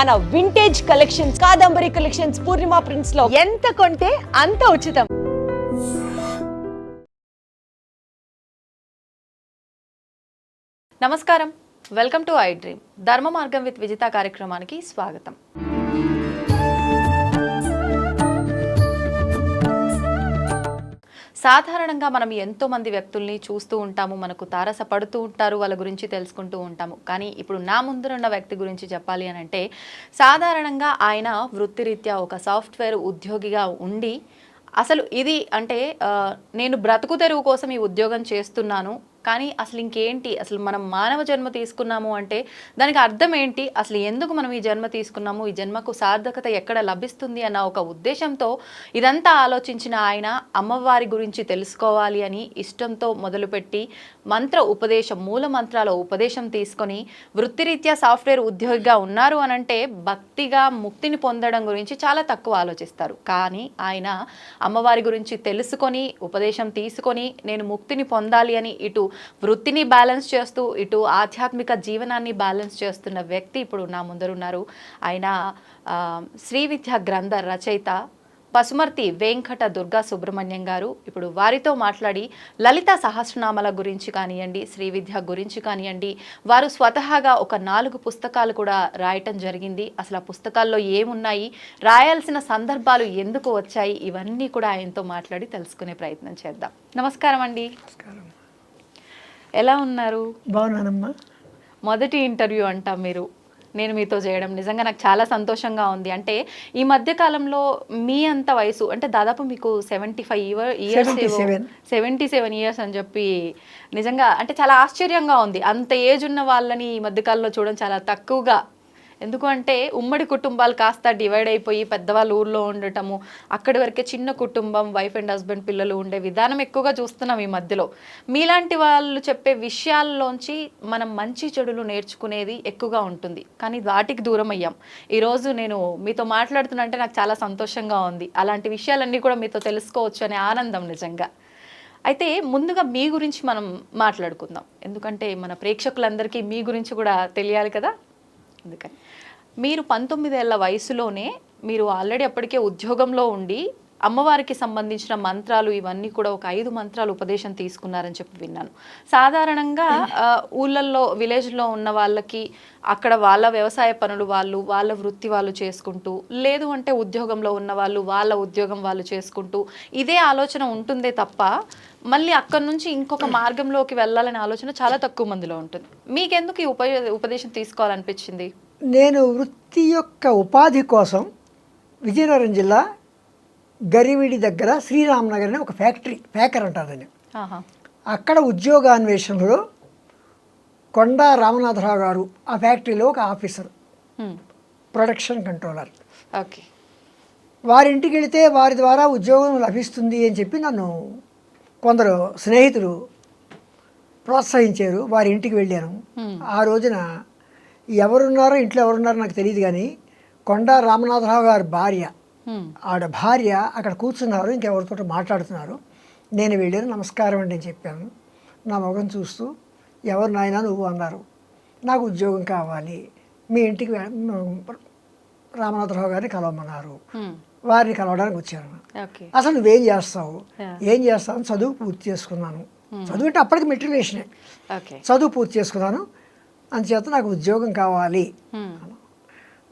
మన vintage collections, Kadambari collections, పూర్ణిమ prints లో ఎంత కొంటే అంత ఉచితం. నమస్కారం, వెల్కమ్ టు ఐ డ్రీమ్. ధర్మ మార్గం విత్ విజిత కార్యక్రమానికి స్వాగతం. సాధారణంగా మనం ఎంతో మంది వ్యక్తుల్ని చూస్తూ ఉంటాము, మనకు తారసపడుతూ ఉంటారు, వాళ్ళ గురించి తెలుసుకుంటూ ఉంటాము. కానీ ఇప్పుడు నా ముందున్న వ్యక్తి గురించి చెప్పాలి అని అంటే, సాధారణంగా ఆయన వృత్తిరీత్యా ఒక సాఫ్ట్వేర్ ఉద్యోగిగా ఉండి అసలు ఇది అంటే నేను బ్రతుకు తెరువు కోసం ఈ ఉద్యోగం చేస్తున్నాను, కానీ అసలు ఇంకేంటి, అసలు మనం మానవ జన్మ తీసుకున్నాము అంటే దానికి అర్థం ఏంటి, అసలు ఎందుకు మనం ఈ జన్మ తీసుకున్నాము, ఈ జన్మకు సార్థకత ఎక్కడ లభిస్తుంది అన్న ఒక ఉద్దేశంతో ఇదంతా ఆలోచించిన ఆయన అమ్మవారి గురించి తెలుసుకోవాలి అని ఇష్టంతో మొదలుపెట్టి మూల మంత్రాల ఉపదేశం తీసుకొని వృత్తిరీత్యా సాఫ్ట్వేర్ ఉద్యోగిగా ఉన్నారు అనంటే భక్తిగా ముక్తిని పొందడం గురించి చాలా తక్కువ ఆలోచిస్తారు. కానీ ఆయన అమ్మవారి గురించి తెలుసుకొని ఉపదేశం తీసుకొని నేను ముక్తిని పొందాలి అని ఇటు వృత్తిని బ్యాలెన్స్ చేస్తూ ఇటు ఆధ్యాత్మిక జీవనాన్ని బ్యాలెన్స్ చేస్తున్న వ్యక్తి ఇప్పుడు నా ముందరున్నారు. ఆయన శ్రీ విద్యా గ్రంథ రచయిత పసుమర్తి వెంకట దుర్గా సుబ్రహ్మణ్యం గారు. ఇప్పుడు వారితో మాట్లాడి లలిత సహస్రనామాల గురించి కానివ్వండి, శ్రీ విద్య గురించి కానివ్వండి, వారు స్వతహాగా ఒక 4 పుస్తకాలు కూడా రాయటం జరిగింది. అసలు ఆ పుస్తకాల్లో ఏమున్నాయి, రాయాల్సిన సందర్భాలు ఎందుకు వచ్చాయి, ఇవన్నీ కూడా ఆయనతో మాట్లాడి తెలుసుకునే ప్రయత్నం చేద్దాం. నమస్కారం అండి. ఎలా ఉన్నారు? బాగున్నానమ్మా. మొదటి ఇంటర్వ్యూ అంట నేను మీతో చేయడం నిజంగా నాకు చాలా సంతోషంగా ఉంది. అంటే ఈ మధ్య కాలంలో మీ అంత వయసు అంటే దాదాపు మీకు 75 ఇయర్స్ 77 ఇయర్స్ అని చెప్పి నిజంగా అంటే చాలా ఆశ్చర్యంగా ఉంది. అంత ఏజ్ ఉన్న వాళ్ళని ఈ మధ్యకాలంలో చూడడం చాలా తక్కువగా. ఎందుకంటే ఉమ్మడి కుటుంబాలు కాస్త డివైడ్ అయిపోయి పెద్దవాళ్ళు ఊర్లో ఉండటము, అక్కడి వరకే చిన్న కుటుంబం, వైఫ్ అండ్ హస్బెండ్, పిల్లలు ఉండే విధానం ఎక్కువగా చూస్తున్నాం ఈ మధ్యలో. మీలాంటి వాళ్ళు చెప్పే విషయాల్లోంచి మనం మంచి చెడులు నేర్చుకునేది ఎక్కువగా ఉంటుంది, కానీ వాటికి దూరం అయ్యాం. ఈరోజు నేను మీతో మాట్లాడుతున్నంటే నాకు చాలా సంతోషంగా ఉంది. అలాంటి విషయాలన్నీ కూడా మీతో తెలుసుకోవచ్చు అనే ఆనందం నిజంగా. అయితే ముందుగా మీ గురించి మనం మాట్లాడుకుందాం, ఎందుకంటే మన ప్రేక్షకులందరికీ మీ గురించి కూడా తెలియాలి కదా. అందుకని మీరు 19 ఏళ్ల వయసులోనే మీరు ఆల్రెడీ అప్పటికే ఉద్యోగంలో ఉండి అమ్మవారికి సంబంధించిన మంత్రాలు ఇవన్నీ కూడా ఒక 5 మంత్రాలు ఉపదేశం తీసుకున్నారని చెప్పి విన్నాను. సాధారణంగా ఊళ్ళల్లో విలేజ్లో ఉన్న వాళ్ళకి అక్కడ వాళ్ళ వ్యవసాయ పనులు వాళ్ళ వృత్తి వాళ్ళు చేసుకుంటూ, లేదు అంటే ఉద్యోగంలో ఉన్న వాళ్ళు వాళ్ళ ఉద్యోగం వాళ్ళు చేసుకుంటూ ఇదే ఆలోచన ఉంటుందే తప్ప మళ్ళీ అక్కడి నుంచి ఇంకొక మార్గంలోకి వెళ్ళాలనే ఆలోచన చాలా తక్కువ మందిలో ఉంటుంది. మీకెందుకు ఈ ఉపదేశం తీసుకోవాలనిపించింది? నేను వృత్తి యొక్క ఉపాధి కోసం విజయనగరం జిల్లా గరివిడి దగ్గర శ్రీరామనగర్ అనే ఒక ఫ్యాకర్ అంటారు దాన్ని. అక్కడ ఉద్యోగాన్వేషణలో కొండా రామనాథరావు గారు ఆ ఫ్యాక్టరీలో ఒక ఆఫీసర్, ప్రొడక్షన్ కంట్రోలర్. ఓకే. వారింటికి వెళితే వారి ద్వారా ఉద్యోగం లభిస్తుంది అని చెప్పి నన్ను కొందరు స్నేహితులు ప్రోత్సహించారు. వారి ఇంటికి వెళ్ళాను. ఆ రోజున ఎవరున్నారో ఇంట్లో ఎవరున్నారో నాకు తెలియదు, కానీ కొండా రామనాథరావు గారి భార్య, ఆవిడ భార్య అక్కడ కూర్చున్నారు, ఇంకెవరితో మాట్లాడుతున్నారు. నేను వెళ్ళాను, నమస్కారం అండి అని చెప్పాను. నా మొగం చూస్తూ ఎవరు నాయనా నువ్వు అన్నారు. నాకు ఉద్యోగం కావాలి, మీ ఇంటికి రామనాథరావు గారిని కలవమన్నారు. వారిని కలవడానికి వచ్చాను. అసలు నువ్వేం చేస్తావు, ఏం చేస్తావు? చదువు పూర్తి చేసుకున్నాను. చదువు అంటే అప్పటికి మెట్రికులేషనే. చదువు పూర్తి చేసుకున్నాను, అందుచేత నాకు ఉద్యోగం కావాలి,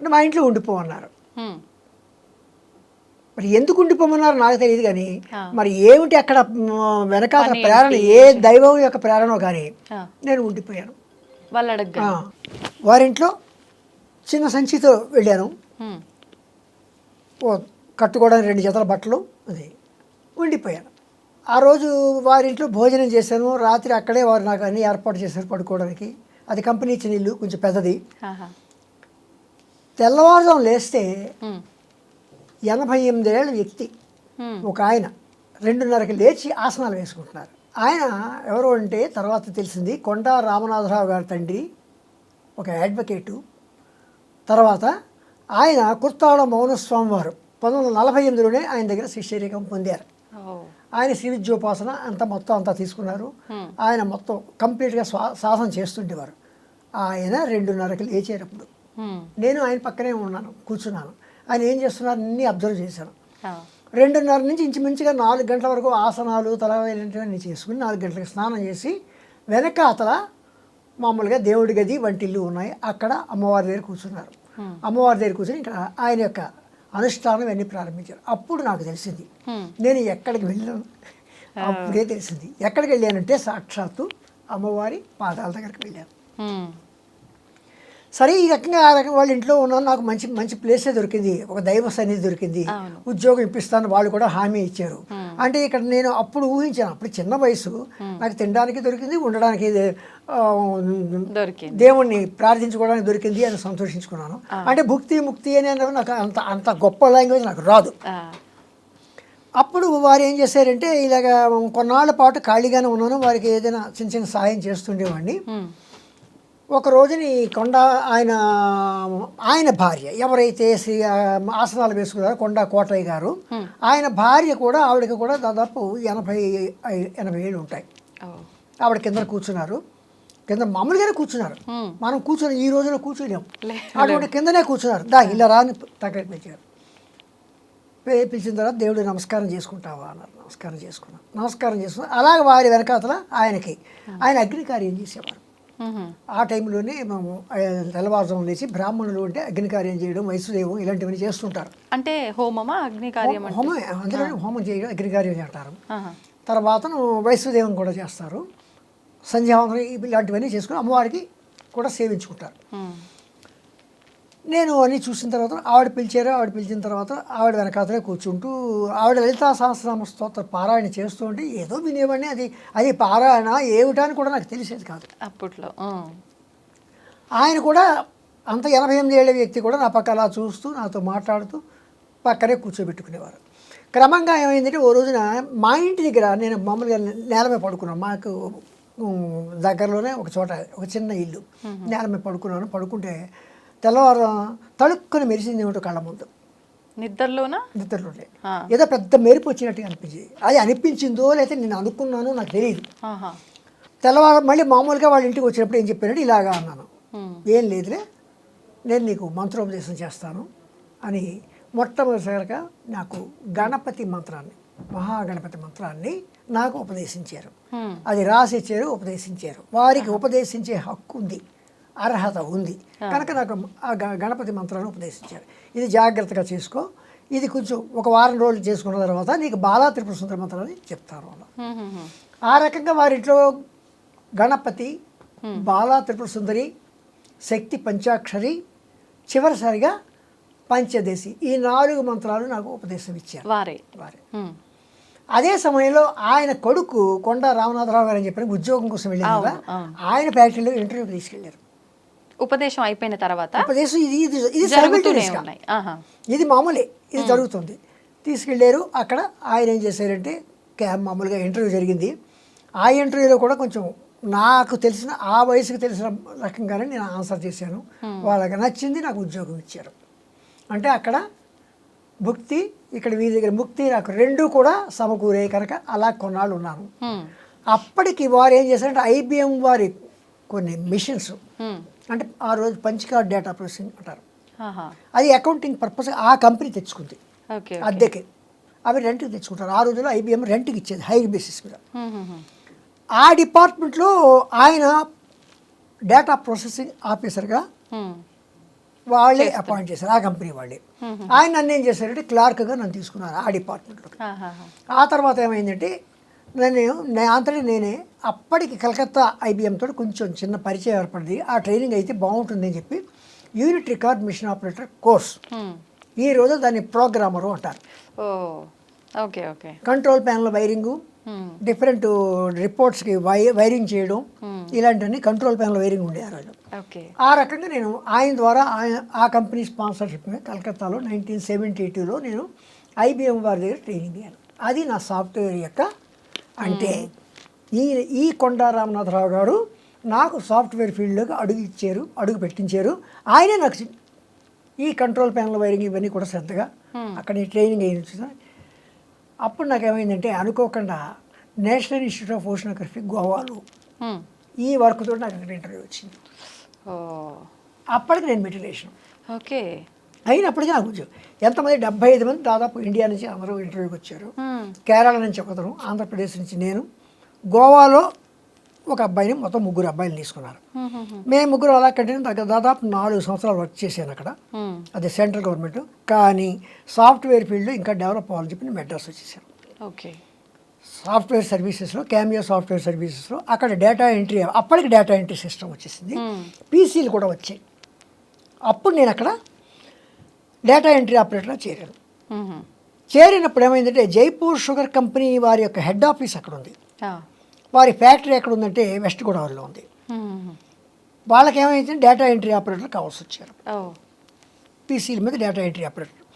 మా ఇంట్లో ఉండిపోమన్నారు. మరి ఎందుకు ఉండిపోమన్నారు నాకు తెలియదు, కానీ మరి ఏమిటి అక్కడ వెనకాల ప్రేరణ, ఏ దైవం యొక్క ప్రేరణ కానీ నేను ఉండిపోయాను. వారింట్లో చిన్న సంచితో వెళ్ళాను. కట్టుకోవడానికి 2 జతల బట్టలు అది ఉండిపోయాను. ఆ రోజు వారింట్లో భోజనం చేశాను. రాత్రి అక్కడే వారు నాకు అన్ని ఏర్పాటు చేశారు పడుకోవడానికి. అది కంపెనీ ఇచ్చిన ఇల్లు, కొంచెం పెద్దది. తెల్లవారుజాము లేస్తే 88 ఏళ్ళ వ్యక్తి ఒక ఆయన 2:30కి లేచి ఆసనాలు వేసుకుంటున్నారు. ఆయన ఎవరు అంటే తర్వాత తెలిసింది కొండా రామనాథరావు గారి తండ్రి, ఒక అడ్వకేటు. తర్వాత ఆయన కుర్తాళ మౌనస్వామి వారు 1948లోనే ఆయన దగ్గర శిష్యరికం పొందారు. ఆయన శ్రీ విద్యోపాసన మొత్తం తీసుకున్నారు. ఆయన మొత్తం కంప్లీట్గా సాధన చేస్తుండేవారు. ఆయన 2:30కి లేచేటప్పుడు నేను ఆయన పక్కనే ఉన్నాను, కూర్చున్నాను. ఆయన ఏం చేస్తున్నారు అన్నీ అబ్జర్వ్ చేశాను. ఆ. 2:30 నుంచి ఇంచుమించుగా 4 గంటల వరకు ఆసనాలు తలవేలింటివన్నీ చేసుకుని 4 గంటలకు స్నానం చేసి వెనకాతల మామూలుగా దేవుడి గది వంటిల్లు ఉన్నాయి, అక్కడ అమ్మవారి దగ్గర కూర్చున్నారు. అమ్మవారి దగ్గర కూర్చొని ఇంకా ఆయన యొక్క అనుష్ఠానం ఇవన్నీ ప్రారంభించారు. అప్పుడు నాకు తెలిసింది నేను ఎక్కడికి వెళ్ళాను. అప్పుడే తెలిసింది. ఎక్కడికి వెళ్ళానంటే సాక్షాత్తు అమ్మవారి పాదాల దగ్గరికి వెళ్ళాను. సరే ఈ రకంగా ఆ రకంగా వాళ్ళ ఇంట్లో ఉన్నాను, నాకు మంచి మంచి ప్లేసే దొరికింది, ఒక దైవ సన్నిధి దొరికింది, ఉద్యోగం ఇప్పిస్తాను వాళ్ళు కూడా హామీ ఇచ్చారు. అంటే ఇక్కడ నేను అప్పుడు ఊహించాను, అప్పుడు చిన్న వయసు, నాకు తినడానికి దొరికింది, ఉండడానికి దేవుణ్ణి ప్రార్థించుకోవడానికి దొరికింది అని సంతోషించుకున్నాను. అంటే భుక్తి ముక్తి అని నాకు అంత అంత గొప్ప లాంగ్వేజ్ నాకు రాదు. అప్పుడు వారు ఏం చేశారంటే ఇలాగ కొన్నాళ్ళ పాటు ఖాళీగానే ఉన్నాను, వారికి ఏదైనా చిన్న చిన్న సాయం చేస్తుండేవాడిని. ఒక రోజుని కొండ ఆయన భార్య ఎవరైతే ఆసనాలు వేసుకున్నారో కొండ కోటయ్య గారు, ఆయన భార్య కూడా ఆవిడకి కూడా దాదాపు 80 ఏళ్ళు ఉంటాయి. ఆవిడ కింద కూర్చున్నారు, కింద మామూలుగానే కూర్చున్నారు, మనం కూర్చొని ఈ రోజులో కూర్చోలేము, అటువంటి కిందనే కూర్చున్నారు. ఇలా రాని దగ్గర పిలిచారు. పిలిచిన తర్వాత దేవుడు నమస్కారం చేసుకుంటావా అన్నారు. నమస్కారం చేసుకున్నాను. అలాగే వారి వెనకాతల ఆయన అగ్నికార్యం చేసేవారు. ఆ టైంలోనే మేము తెల్లవారుజాము లేచి బ్రాహ్మణులు అంటే అగ్నికార్యం చేయడం, వైశ్వదేవం ఇలాంటివన్నీ చేస్తుంటారు. అంటే హోమమా అగ్నికార్యం? హోమం, అందులో హోమం చేయడం అగ్నికార్యం అంటారు. తర్వాత వైశ్వదేవం కూడా చేస్తారు, సంధ్యావందనం ఇలాంటివన్నీ చేసుకుని అమ్మవారికి కూడా సేవించుకుంటారు. నేను అన్నీ చూసిన తర్వాత ఆవిడ పిలిచిన తర్వాత ఆవిడ వెనకాతలే కూర్చుంటూ ఆవిడ లలితా సహస్రనామ స్తోత్ర పారాయణ చేస్తూ ఉంటే ఏదో వినేవాడిని. అది పారాయణ ఏమిటా అని కూడా నాకు తెలిసేది కాదు అప్పట్లో. ఆయన కూడా అంత 88 ఏళ్ల వ్యక్తి కూడా నా పక్క అలా చూస్తూ నాతో మాట్లాడుతూ పక్కనే కూర్చోబెట్టుకునేవారు. క్రమంగా ఏమైందంటే ఓ రోజున మా ఇంటి దగ్గర నేను మామూలుగా నేల మీద పడుకున్నాను. మాకు దగ్గరలోనే ఒక చోట ఒక చిన్న ఇల్లు, నేల మీద పడుకుంటే తెల్లవారు తడుక్కుని మెరిసింది ఏమిటో కళ్ళ ముందు. నిద్రలోనే ఏదో పెద్ద మెరుపు వచ్చినట్టుగా అనిపించింది. అది అనిపించిందో లేకపోతే నేను అనుకున్నానో నాకు తెలియదు. తెల్లవారు మళ్ళీ మామూలుగా వాళ్ళ ఇంటికి వచ్చినప్పుడు ఏం చెప్పానంటే ఇలాగా అన్నాను, ఏం లేదులే నేను నీకు మంత్రోపదేశం చేస్తాను అని మొట్టమొదటిసారిగా నాకు గణపతి మంత్రాన్ని, మహాగణపతి మంత్రాన్ని నాకు ఉపదేశించారు. అది రాసిచ్చారు, ఉపదేశించారు. వారికి ఉపదేశించే హక్కు ఉంది, అర్హత ఉంది కనుక నాకు ఆ గణపతి మంత్రాన్ని ఉపదేశించారు. ఇది జాగ్రత్తగా చేసుకో, ఇది కొంచెం ఒక వారం రోజులు చేసుకున్న తర్వాత నీకు బాలా త్రిపుర సుందరి మంత్రాన్ని చెప్తారు. ఆ రకంగా వారింట్లో గణపతి, బాలా త్రిపుర సుందరి, శక్తి పంచాక్షరి, చివరిసారిగా పంచదశి, ఈ 4 మంత్రాలు నాకు ఉపదేశం ఇచ్చారు వారే. అదే సమయంలో ఆయన కొడుకు కొండ రామనాథరావు గారు అని చెప్పి ఉద్యోగం కోసం వెళ్ళారు కదా, ఆయన ఫ్యాక్టరీలో ఇంటర్వ్యూకి తీసుకెళ్లారు. ఉపదేశం అయిపోయిన తర్వాత ఉపదేశం ఇది మామూలే, ఇది జరుగుతుంది. తీసుకెళ్ళారు. అక్కడ ఆయన ఏం చేశారంటే మామూలుగా ఇంటర్వ్యూ జరిగింది. ఆ ఇంటర్వ్యూలో కూడా కొంచెం నాకు తెలిసిన ఆ వయసుకు తెలిసిన రకంగానే నేను ఆన్సర్ చేశాను. వాళ్ళకి నచ్చింది, నాకు ఉద్యోగం ఇచ్చారు. అంటే అక్కడ భుక్తి, ఇక్కడ వీరి దగ్గర ముక్తి, నాకు 2 కూడా సమకూరే కనుక అలా కొన్నాళ్ళు ఉన్నాను. అప్పటికి వారు ఏం చేశారంటే IBM వారి కొన్ని మిషన్స్, అంటే ఆ రోజు పంచికార్డ్ డేటా ప్రాసెసింగ్ అంటారు, అది అకౌంటింగ్ పర్పస్ ఆ కంపెనీ తెచ్చుకుంది అద్దెకి. అవి రెంట్కి తెచ్చుకుంటారు. ఆ రోజుల్లో IBM రెంట్కి ఇచ్చేది హై బేసిస్ మీద. ఆ డిపార్ట్మెంట్లో ఆయన డేటా ప్రాసెసింగ్ ఆఫీసర్గా వాళ్ళే అపాయింట్ చేశారు, ఆ కంపెనీ వాళ్ళే. ఆయన నన్ను ఏం చేశారంటే క్లార్క్గా నన్ను తీసుకున్నారు ఆ డిపార్ట్మెంట్లో. ఆ తర్వాత ఏమైందంటే నేనే అప్పటికి కలకత్తా IBM తోటి కొంచెం చిన్న పరిచయం ఏర్పడింది. ఆ ట్రైనింగ్ అయితే బాగుంటుందని చెప్పి unit record machine operator course, ఈ రోజు దాన్ని ప్రోగ్రామరు అంటారు. కంట్రోల్ ప్యానల్ వైరింగు, డిఫరెంట్ రిపోర్ట్స్కి వైరింగ్ చేయడం, ఇలాంటివన్నీ కంట్రోల్ ప్యానల్ వైరింగ్ ఉండే ఆ రోజు. ఆ రకంగా నేను ఆయన ద్వారా ఆ కంపెనీ స్పాన్సర్షిప్ మీద కలకత్తాలో 1972లో నేను IBM వారి దగ్గర ట్రైనింగ్ అయ్యాను. అది నా సాఫ్ట్వేర్ యొక్క అంటే ఈ కొండ రామనాథరావు గారు నాకు సాఫ్ట్వేర్ ఫీల్డ్లోకి అడుగు పెట్టించారు. ఆయనే నాకు ఈ కంట్రోల్ ప్యానల్ వైరింగ్ ఇవన్నీ కూడా శ్రద్ధగా అక్కడ ట్రైనింగ్ అయ్యింది. అప్పుడు నాకు ఏమైందంటే అనుకోకుండా నేషనల్ ఇన్స్టిట్యూట్ ఆఫ్ ఓషనోగ్రఫీ గోవాలో ఈ వర్క్ తోటి నాకు అక్కడ ఇంటర్వ్యూ వచ్చింది. అప్పటికి నేను మెట్రికులేషన్ ఓకే. అయినప్పటికీ నాకు ఉద్యోగం. ఎంతమంది 75 మంది దాదాపు ఇండియా నుంచి అందరూ ఇంటర్వ్యూకి వచ్చారు. కేరళ నుంచి ఒకతను, ఆంధ్రప్రదేశ్ నుంచి నేను, గోవాలో ఒక అబ్బాయిని, మొత్తం 3 అబ్బాయిలు తీసుకున్నారు. మేము 3 అలా కంటిన్యూ దాదాపు 4 సంవత్సరాలు వర్క్ చేశాను అక్కడ. అది సెంట్రల్ గవర్నమెంట్. కానీ సాఫ్ట్వేర్ ఫీల్డ్లో ఇంకా డెవలప్ అవ్వాలని చెప్పి నేను మెడ్రాస్ వచ్చేసాను. ఓకే. సాఫ్ట్వేర్ సర్వీసెస్లో, క్యామియో సాఫ్ట్వేర్ సర్వీసెస్లో అక్కడ డేటా ఎంట్రీ, అప్పటికి డేటా ఎంట్రీ సిస్టమ్ వచ్చేసింది, పీసీలు కూడా వచ్చాయి. అప్పుడు నేను అక్కడ డేటా ఎంట్రీ ఆపరేటర్గా చేరాను. చేరినప్పుడు ఏమైందంటే జైపూర్ షుగర్ కంపెనీ వారి యొక్క హెడ్ ఆఫీస్ అక్కడ ఉంది, వారి ఫ్యాక్టరీ ఎక్కడ ఉందంటే వెస్ట్ గోదావరిలో ఉంది. వాళ్ళకి ఏమైందంటే డేటా ఎంట్రీ ఆపరేటర్ కావాల్సి వచ్చారు, పీసీల మీద డేటా ఎంట్రీ ఆపరేటర్.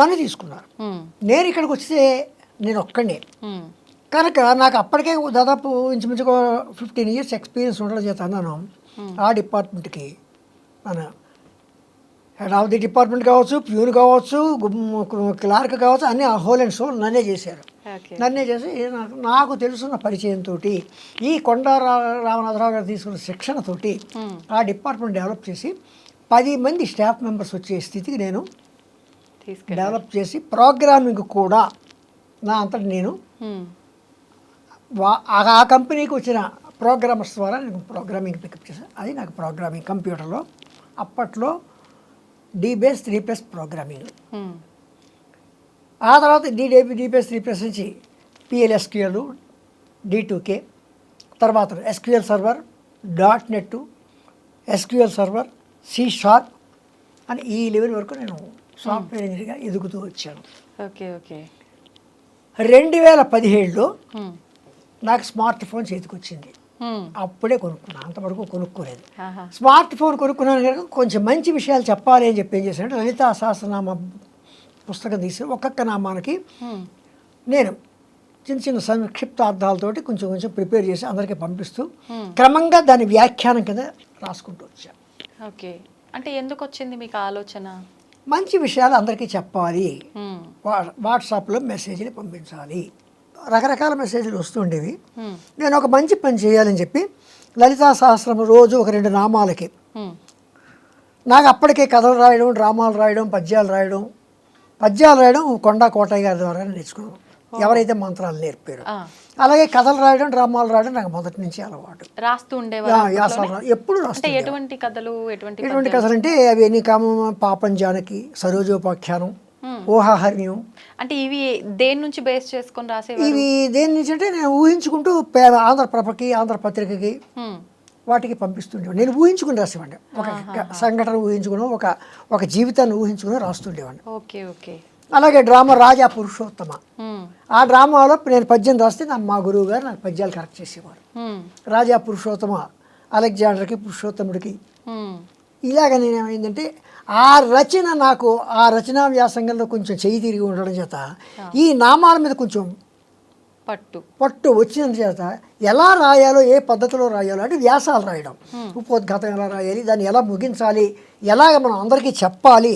నన్ను తీసుకున్నారు. నేను ఇక్కడికి వస్తే నేను ఒక్కడే కనుక నాకు అప్పటికే దాదాపు ఇంచుమించుగా 15 years ఎక్స్పీరియన్స్ ఉండడం చేత అన్నాను ఆ డిపార్ట్మెంట్కి. మన హెడ్ ఆఫ్ ది డిపార్ట్మెంట్ కావచ్చు, ప్యూన్ కావచ్చు, క్లార్క్ కావచ్చు, అన్నీ ఆ హోల్ అండ్ సోల్ నన్నే చేశారు. నన్నే చేసి నాకు తెలుసున్న పరిచయంతో ఈ కొండా రామనాథరావు గారు తీసుకున్న శిక్షణతోటి ఆ డిపార్ట్మెంట్ డెవలప్ చేసి 10 మంది స్టాఫ్ మెంబర్స్ వచ్చే స్థితికి నేను డెవలప్ చేసి ప్రోగ్రామింగ్ కూడా నా అంతటి నేను ఆ కంపెనీకి వచ్చిన ప్రోగ్రామర్స్ ద్వారా నేను ప్రోగ్రామింగ్ పికప్ చేశాను. అది నాకు ప్రోగ్రామింగ్ కంప్యూటర్లో అప్పట్లో DBase 3+ ప్రోగ్రామింగ్. ఆ తర్వాత DBase 3+ నుంచి PLSQL, D2K, తర్వాత SQL server, .NET, SQL server, C# అని ఈ లెవెల్ వరకు నేను సాఫ్ట్వేర్ ఇంజనీర్గా ఎదుగుతూ వచ్చాను. ఓకే. ఓకే. 2017లో నాకు స్మార్ట్ ఫోన్ చేతికి వచ్చింది. అప్పుడే కొనుక్కున్నాను, అంతవరకు కొనుక్కోలేదు. స్మార్ట్ ఫోన్ కొనుక్కున్నాను కనుక కొంచెం మంచి విషయాలు చెప్పాలి అని చెప్పి ఏం చేశానంటే లలితా సహస్రనామ పుస్తకం తీసి ఒక్కొక్క నామానికి నేను చిన్న చిన్న సంక్షిప్తార్థాలతోటి కొంచెం కొంచెం ప్రిపేర్ చేసి అందరికీ పంపిస్తూ క్రమంగా దాని వ్యాఖ్యానం కింద రాసుకుంటూ వచ్చాను. ఓకే. అంటే ఎందుకు వచ్చింది మీకు ఆలోచన? మంచి విషయాలు అందరికీ చెప్పాలి, వాట్సాప్లో మెసేజ్లు పంపించాలి, రకరకాల మెసేజ్లు వస్తుండేవి. నేను ఒక మంచి పని చేయాలని చెప్పి లలితా సహస్రం రోజు ఒక 2 నామాలకి నాకు అప్పటికే కథలు రాయడం, డ్రామాలు రాయడం, పద్యాలు రాయడం కొండా కోటయ్య గారి ద్వారా నేర్చుకున్నాను, ఎవరైతే మంత్రాలు నేర్పారో. అలాగే కథలు రాయడం, డ్రామాలు రాయడం నాకు మొదటి నుంచి అలవాటు. రాస్తూ ఉండేవారు ఎప్పుడు రాస్తూ. ఎటువంటి కథలు? ఎటువంటి కథలు అంటే అవి ఎన్ని పాపం జానకి, సరోజోపాఖ్యానం, ఊహాహర్ణ్యం. అంటే ఇవి దేని నుంచి బేస్ చేసుకొని రాసేవారు? ఇవి దేని నుంచి అంటే నేను ఊహించుకుంటూ ఆంధ్రప్రభకి, ఆంధ్రపత్రికకి వాటికి పంపిస్తుండేవాడిని. నేను ఊహించుకుని రాసేవాడిని, ఒక సంఘటన ఊహించుకుని, ఒక జీవితాన్ని ఊహించుకుని రాస్తుండేవాడిని. ఓకే. ఓకే. అలాగే డ్రామా రాజా పురుషోత్తమ, ఆ డ్రామాలో నేను పద్యం రాస్తే మా గురువు గారు నాకు పద్యాలు కరెక్ట్ చేసేవారు. రాజా పురుషోత్తమ, అలెగ్జాండర్కి, పురుషోత్తముడికి. ఇలాగ నేను ఏమైందంటే ఆ రచన నాకు ఆ రచనా వ్యాసంగంలో కొంచెం చెయ్యి తిరిగి ఉండడం చేత ఈ నామాల మీద కొంచెం పట్టు వచ్చిన చేత ఎలా రాయాలో, ఏ పద్ధతిలో రాయాలో అంటే వ్యాసాలు రాయడం, ఉపోద్ఘాతం ఎలా రాయాలి, దాన్ని ఎలా ముగించాలి, ఎలాగ మనం అందరికీ చెప్పాలి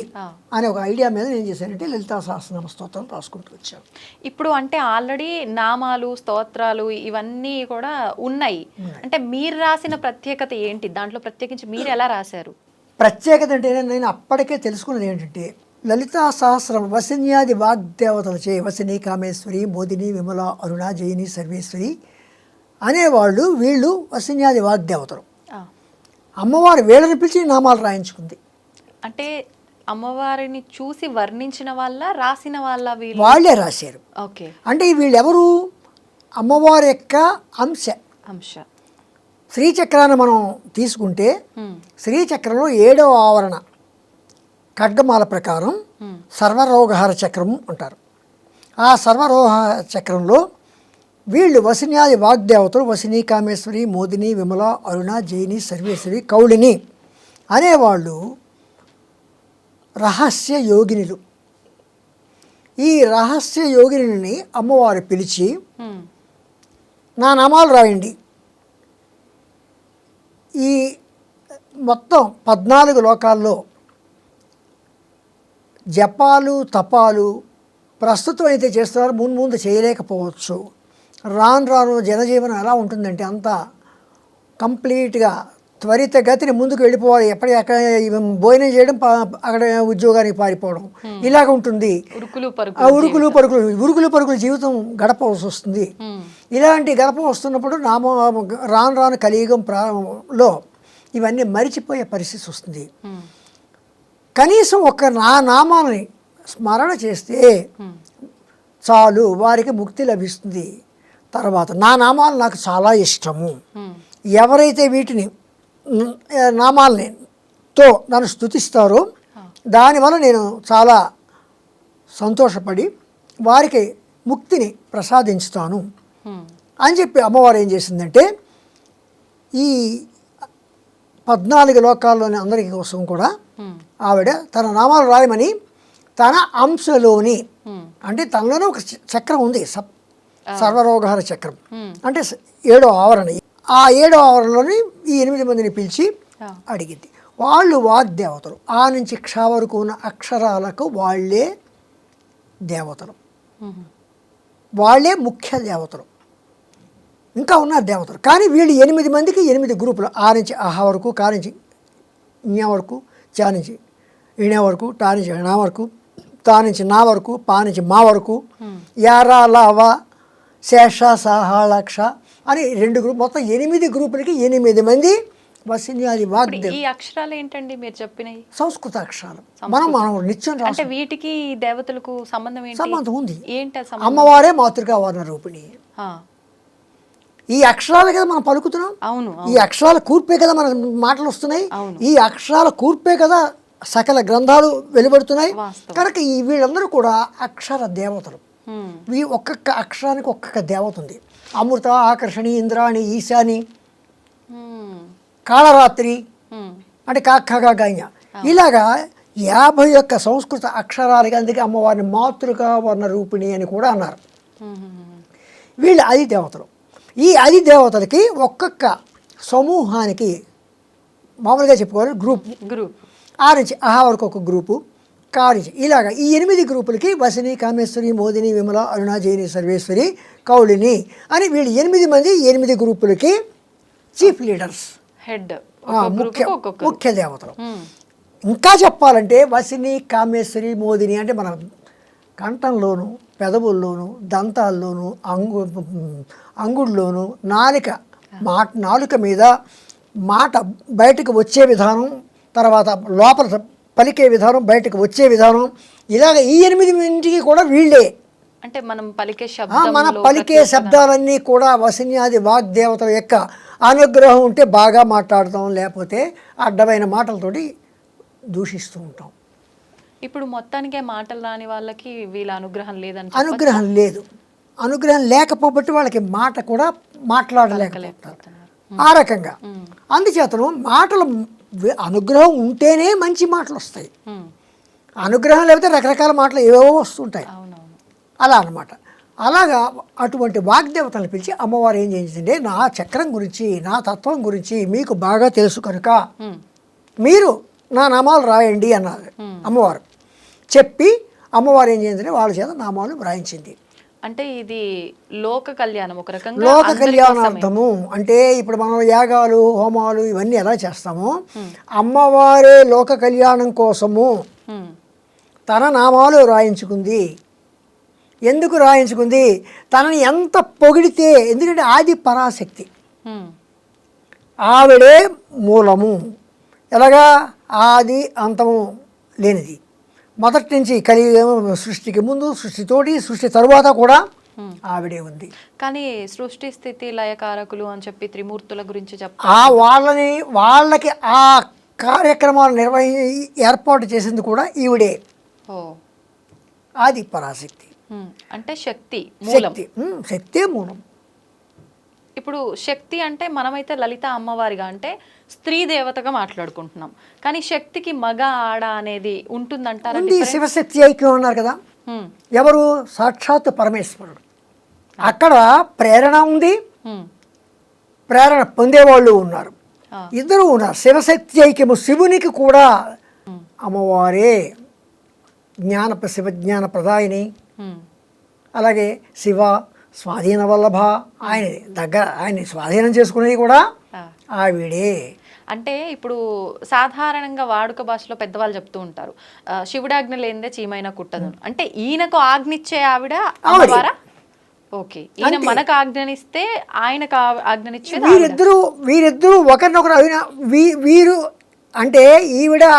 అనే ఒక ఐడియా మీద నేను చేశానంటే లలితా సహస్రనామ స్తోత్రం రాసుకుంటూ వచ్చాను. ఇప్పుడు అంటే ఆల్రెడీ నామాలు, స్తోత్రాలు ఇవన్నీ కూడా ఉన్నాయి. అంటే మీరు రాసిన ప్రత్యేకత ఏంటి? దాంట్లో ప్రత్యేకించి మీరు ఎలా రాశారు? ప్రత్యేకత అంటే నేను అప్పటికే తెలుసుకున్నది ఏంటంటే లలితా సహస్రం వసిన్యాది వాగ్దేవతలచే, వసిని, కామేశ్వరి, మోదిని, విమల, అరుణ, జయిని, సర్వేశ్వరి అనేవాళ్ళు వీళ్ళు వసిన్యాది వాగ్దేవతలు. అమ్మవారు వీళ్ళని పిలిచి నామాలు రాయించుకుంది. అంటే అమ్మవారిని చూసి వర్ణించిన వాళ్ళ, రాసిన వాళ్ళ? వాళ్ళే రాశారు. ఓకే. అంటే వీళ్ళెవరు? అమ్మవారి యొక్క అంశ. శ్రీచక్రాన్ని మనం తీసుకుంటే శ్రీచక్రంలో 7వ ఆవరణ ఖడ్గమాల ప్రకారం సర్వరోగహార చక్రం అంటారు. ఆ సర్వరోగహార చక్రంలో వీళ్ళు వసిన్యాది వాగ్దేవతలు వసిని, కామేశ్వరి, మోదిని, విమల, అరుణ, జయిని, సర్వేశ్వరి, కౌళిని అనేవాళ్ళు రహస్య యోగినులు. ఈ రహస్య యోగిని అమ్మవారు పిలిచి నా నామాలు రాయండి, ఈ మొత్తం 14 లోకాల్లో జపాలు, తపాలు ప్రస్తుతం అయితే చేస్తున్నారు, ముందు చేయలేకపోవచ్చు. రాను జనజీవనం ఎలా ఉంటుందంటే అంతా కంప్లీట్గా త్వరితగతిని ముందుకు వెళ్ళిపోవాలి. ఎక్కడ భోజనం చేయడం, అక్కడ ఉద్యోగానికి పారిపోవడం, ఇలాగ ఉంటుంది. ఉరుకులు పరుగులు జీవితం గడపవలసి వస్తుంది. ఇలాంటి గడప వస్తున్నప్పుడు రాను రాను కలియుగంలో ఇవన్నీ మరిచిపోయే పరిస్థితి వస్తుంది. కనీసం నా నామాన్ని స్మరణ చేస్తే చాలు, వారికి ముక్తి లభిస్తుంది. తర్వాత నా నామాలు నాకు చాలా ఇష్టము. ఎవరైతే వీటిని నామాలతో నన్ను స్తుతిస్తారో దానివల్ల నేను చాలా సంతోషపడి వారికి ముక్తిని ప్రసాదించుతాను అని చెప్పి అమ్మవారు ఏం చేసిందంటే, ఈ 14 లోకాల్లోని అందరి కోసం కూడా ఆవిడ తన నామాలు రాయమని తన అంశలోని, అంటే తనలోనే ఒక చక్రం ఉంది, సర్వరోగహర చక్రం, అంటే 7వ ఆవరణ. ఆ 7వ ఆవరణలోని ఈ 8 మందిని పిలిచి అడిగింది. వాళ్ళు వాగ్దేవతలు. ఆ నుంచి క్ష వరకు ఉన్న అక్షరాలకు వాళ్ళే దేవతలు, వాళ్ళే ముఖ్య దేవతలు. ఇంకా ఉన్నారు దేవతలు, కానీ వీళ్ళు 8 మందికి 8 గ్రూపులు. ఆ నుంచి ఆహా వరకు, కా నుంచి జ్ఞ వరకు, చా నుంచి ఇణ వరకు, టా నుంచి నా వరకు, తా నుంచి నా వరకు, పా నుంచి మా వరకు, యారా లావా శేష సహాళక్ష అని 2 గ్రూప్, మొత్తం 8 గ్రూపులకి 8 మంది వసిన్యాది వాగ్దేవ. ఈ అక్షరాలు ఏంటండి మీరు చెప్పినవి? సంస్కృత అక్షరాలు. మనం నిత్యం అంటే వీటికి దేవతలకు సంబంధం ఏంటి? సంబంధం ఉంది. ఏంటి? అమ్మవారే మాతృకా వర్ణ రూపిణి. ఈ అక్షరాలు కదా మనం పలుకుతున్నాం. అవును. ఈ అక్షరాల కూర్పే కదా మన మాటలు వస్తున్నాయి. ఈ అక్షరాల కూర్పే కదా సకల గ్రంథాలు వెలువడుతున్నాయి. కనుక వీళ్ళందరూ కూడా అక్షర దేవతలు. ఒక్కొక్క అక్షరానికి ఒక్కొక్క దేవత ఉంది. అమృత, ఆకర్షణి, ఇంద్రాణి, ఈశాని, కాళరాత్రి అంటే కాక్కగా గాయ, ఇలాగా 51 సంస్కృత అక్షరాలకి, అందుకే అమ్మవారిని మాతృకా వర్ణ రూపిణి అని కూడా అన్నారు. వీళ్ళు 10 దేవతలు. ఈ 10 దేవతలకి ఒక్కొక్క సమూహానికి మామూలుగా చెప్పుకోవాలి గ్రూప్. ఆ నుంచి ఆహా వరకు ఒక గ్రూపు, కా నుంచి ఇలాగా ఈ 8 గ్రూపులకి వసిని, కామేశ్వరి, మోదిని, విమల, అరుణ, జైని, సర్వేశ్వరి, కౌళిని అని వీళ్ళు 8 మంది 8 గ్రూపులకి చీఫ్ లీడర్స్, హెడ్, ముఖ్య దేవతలు. ఇంకా చెప్పాలంటే వసిని, కామేశ్వరి, మోదిని అంటే మన కంఠంలోను, పెదవుల్లోను, దంతాల్లోను, అంగుళ్ళలోను, నాలుక మీద మాట బయటకు వచ్చే విధానం, తర్వాత లోపల పలికే విధానం, బయటకు వచ్చే విధానం, ఇలాగ ఈ 8 కూడా వీళ్ళే. అంటే మనం పలికే శబ్దాలన్నీ కూడా వసిన్యాది వాగ్దేవతల యొక్క అనుగ్రహం ఉంటే బాగా మాట్లాడతాం, లేకపోతే అడ్డమైన మాటలతోటి దూషిస్తూ ఉంటాం. ఇప్పుడు మొత్తానికే మాటలు రాని వాళ్ళకి వీళ్ళ అనుగ్రహం లేదని, అనుగ్రహం లేదు. అనుగ్రహం లేకపోబట్టి వాళ్ళకి మాట కూడా మాట్లాడలేకపోతారు. ఆ రకంగా అందుచేతను మాటలు అనుగ్రహం ఉంటేనే మంచి మాటలు వస్తాయి. అనుగ్రహం లేకపోతే రకరకాల మాటలు ఏవేవో వస్తుంటాయి. అలా అన్నమాట. అలాగా అటువంటి వాగ్దేవతలను పిలిచి అమ్మవారు ఏం చేసిందంటే, నా చక్రం గురించి, నా తత్వం గురించి మీకు బాగా తెలుసు కనుక మీరు నా నామాలు రాయండి అన్నారు అమ్మవారు. చెప్పి అమ్మవారు ఏం చేసిందంటే వాళ్ళ చేత నామాలు వ్రాయించింది. అంటే ఇది లోక కళ్యాణం, ఒక రకంగా లోక కళ్యాణార్థము. అంటే ఇప్పుడు మనం యాగాలు, హోమాలు ఇవన్నీ ఎలా చేస్తామో, అమ్మవారే లోక కళ్యాణం కోసము తన నామాలు రాయించుకుంది. ఎందుకు రాయించుకుంది? తనని ఎంత పొగిడితే, ఎందుకంటే ఆది పరాశక్తి, ఆవిడే మూలము. ఎలాగా? ఆది అంతము లేనిది. మొదటి నుంచి కలియుగం, సృష్టికి ముందు, సృష్టితోటి, సృష్టి తరువాత కూడా ఆవిడే ఉంది. కానీ సృష్టి స్థితి లయకారకులు అని చెప్పి త్రిమూర్తుల గురించి వాళ్ళకి ఆ కార్యక్రమాలు ఏర్పాటు చేసింది కూడా ఈవిడే. ఆది పరాశక్తి అంటే శక్తి మూలం. శక్తే మూలం. ఇప్పుడు శక్తి అంటే మనమైతే లలిత అమ్మవారిగా అంటే స్త్రీ దేవతగా మాట్లాడుకుంటున్నాం, కానీ శక్తికి మగ ఆడ అనేది ఉంటుందంటారా? శివశక్తి ఐక్యం అన్నారు కదా. ఎవరు? సాక్షాత్ పరమేశ్వరుడు. అక్కడ ప్రేరణ ఉంది, ప్రేరణ పొందేవాళ్ళు ఉన్నారు, ఇద్దరు ఉన్నారు. శివశక్తి ఐక్యము. శివునికి కూడా అమ్మవారే శివజ్ఞాన ప్రదాయిని. అలాగే శివ స్వాధీన వల్లభ, ఆయన దగ్గర ఆయన్ని స్వాధీనం చేసుకునేది కూడా ఆవిడే. అంటే ఇప్పుడు సాధారణంగా వాడుక భాషలో పెద్దవాళ్ళు చెప్తూ ఉంటారు శివుడాజ్ఞ లేనిదే చీమైనా కుట్టదు అంటే ఈయనకు ఆజ్ఞిచ్చే ఆవిడ అమ్మవారా? ఓకే, ఈయన మనకు ఆజ్ఞనిస్తే ఆయనకు ఆజ్ఞనిచ్చేది వీరిద్దరూ ఒకరినొకరు వీరు అంటే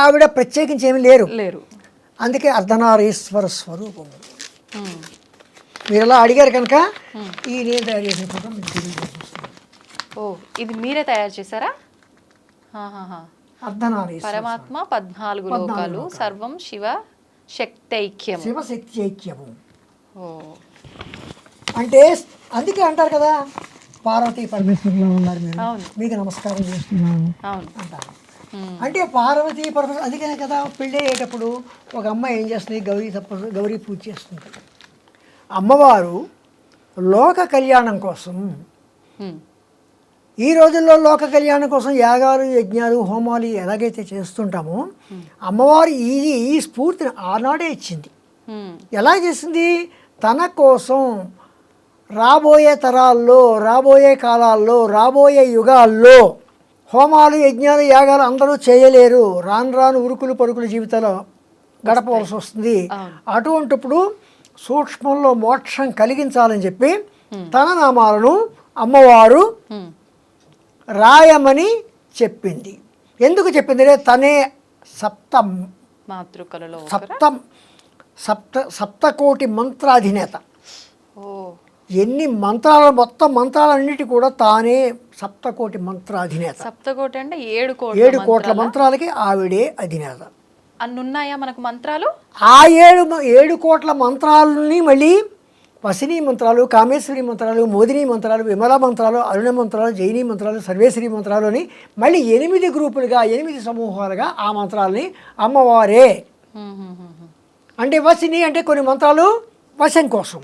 ఆవిడ ప్రత్యేకించి ఏమి లేరు. అందుకే అర్ధనారీశ్వర స్వరూపం. మీరు అలా అడిగారు కనుక ఈ నేను తయారు చేసిన ఫోటో మీకు తెలియజేస్తున్నాను. ఓ, ఇది మీరే తయారు చేశారా? అర్ధనారీశ్వర పరమాత్మ 14 లోకాలు సర్వం శివ శక్తైక్యం. శివశక్తి ఐక్యము. ఓ, అంటే అందుకే అంటారు కదా పార్వతీ పరమేశ్వరులో ఉన్నారు మీరు, మీకు నమస్కారం చేస్తున్నాను అంటారు. అంటే పార్వతీ పరమేశ్వరు అందుకనే కదా పెళ్ళి అయ్యేటప్పుడు ఒక అమ్మాయి ఏం చేస్తుంది, గౌరీ పూజ చేస్తుంది. అమ్మవారు లోక కళ్యాణం కోసం, ఈ రోజుల్లో లోక కళ్యాణం కోసం యాగాలు యజ్ఞాలు హోమాలు ఎలాగైతే చేస్తుంటామో అమ్మవారు ఈ స్ఫూర్తిని ఆనాడే ఇచ్చింది. ఎలా చేసింది? తన కోసం రాబోయే తరాల్లో, రాబోయే కాలాల్లో, రాబోయే యుగాల్లో హోమాలు యజ్ఞాలు యాగాలు అందరూ చేయలేరు, రాను రాను ఉరుకులు పరుకులు జీవితాలు గడపవలసి వస్తుంది. అటువంటిప్పుడు సూక్ష్మంలో మోక్షం కలిగించాలని చెప్పి తన నామాలను అమ్మవారు రాయమని చెప్పింది. ఎందుకు చెప్పింది? తనే మాతృకలలో సప్తకోటి మంత్రాధినేత. ఎన్ని మంత్రాలు, మొత్తం మంత్రాలన్నిటి కూడా తానే సప్తకోటి మంత్రాధినేత. సప్తకోటి అంటే 7 కోట్ల మంత్రాలకి ఆవిడే అధినేత. అన్నున్నాయా మనకు మంత్రాలు? ఆ 7 కోట్ల మంత్రాలని మళ్ళీ వసినీ మంత్రాలు, కామేశ్వరి మంత్రాలు, మోదిని మంత్రాలు, విమల మంత్రాలు, అరుణ మంత్రాలు, జైనీ మంత్రాలు, సర్వేశ్వరి మంత్రాలు అని మళ్ళీ 8 గ్రూపులుగా 8 సమూహాలుగా ఆ మంత్రాలని అమ్మవారే. అంటే వసిని అంటే కొన్ని మంత్రాలు వశం కోసం,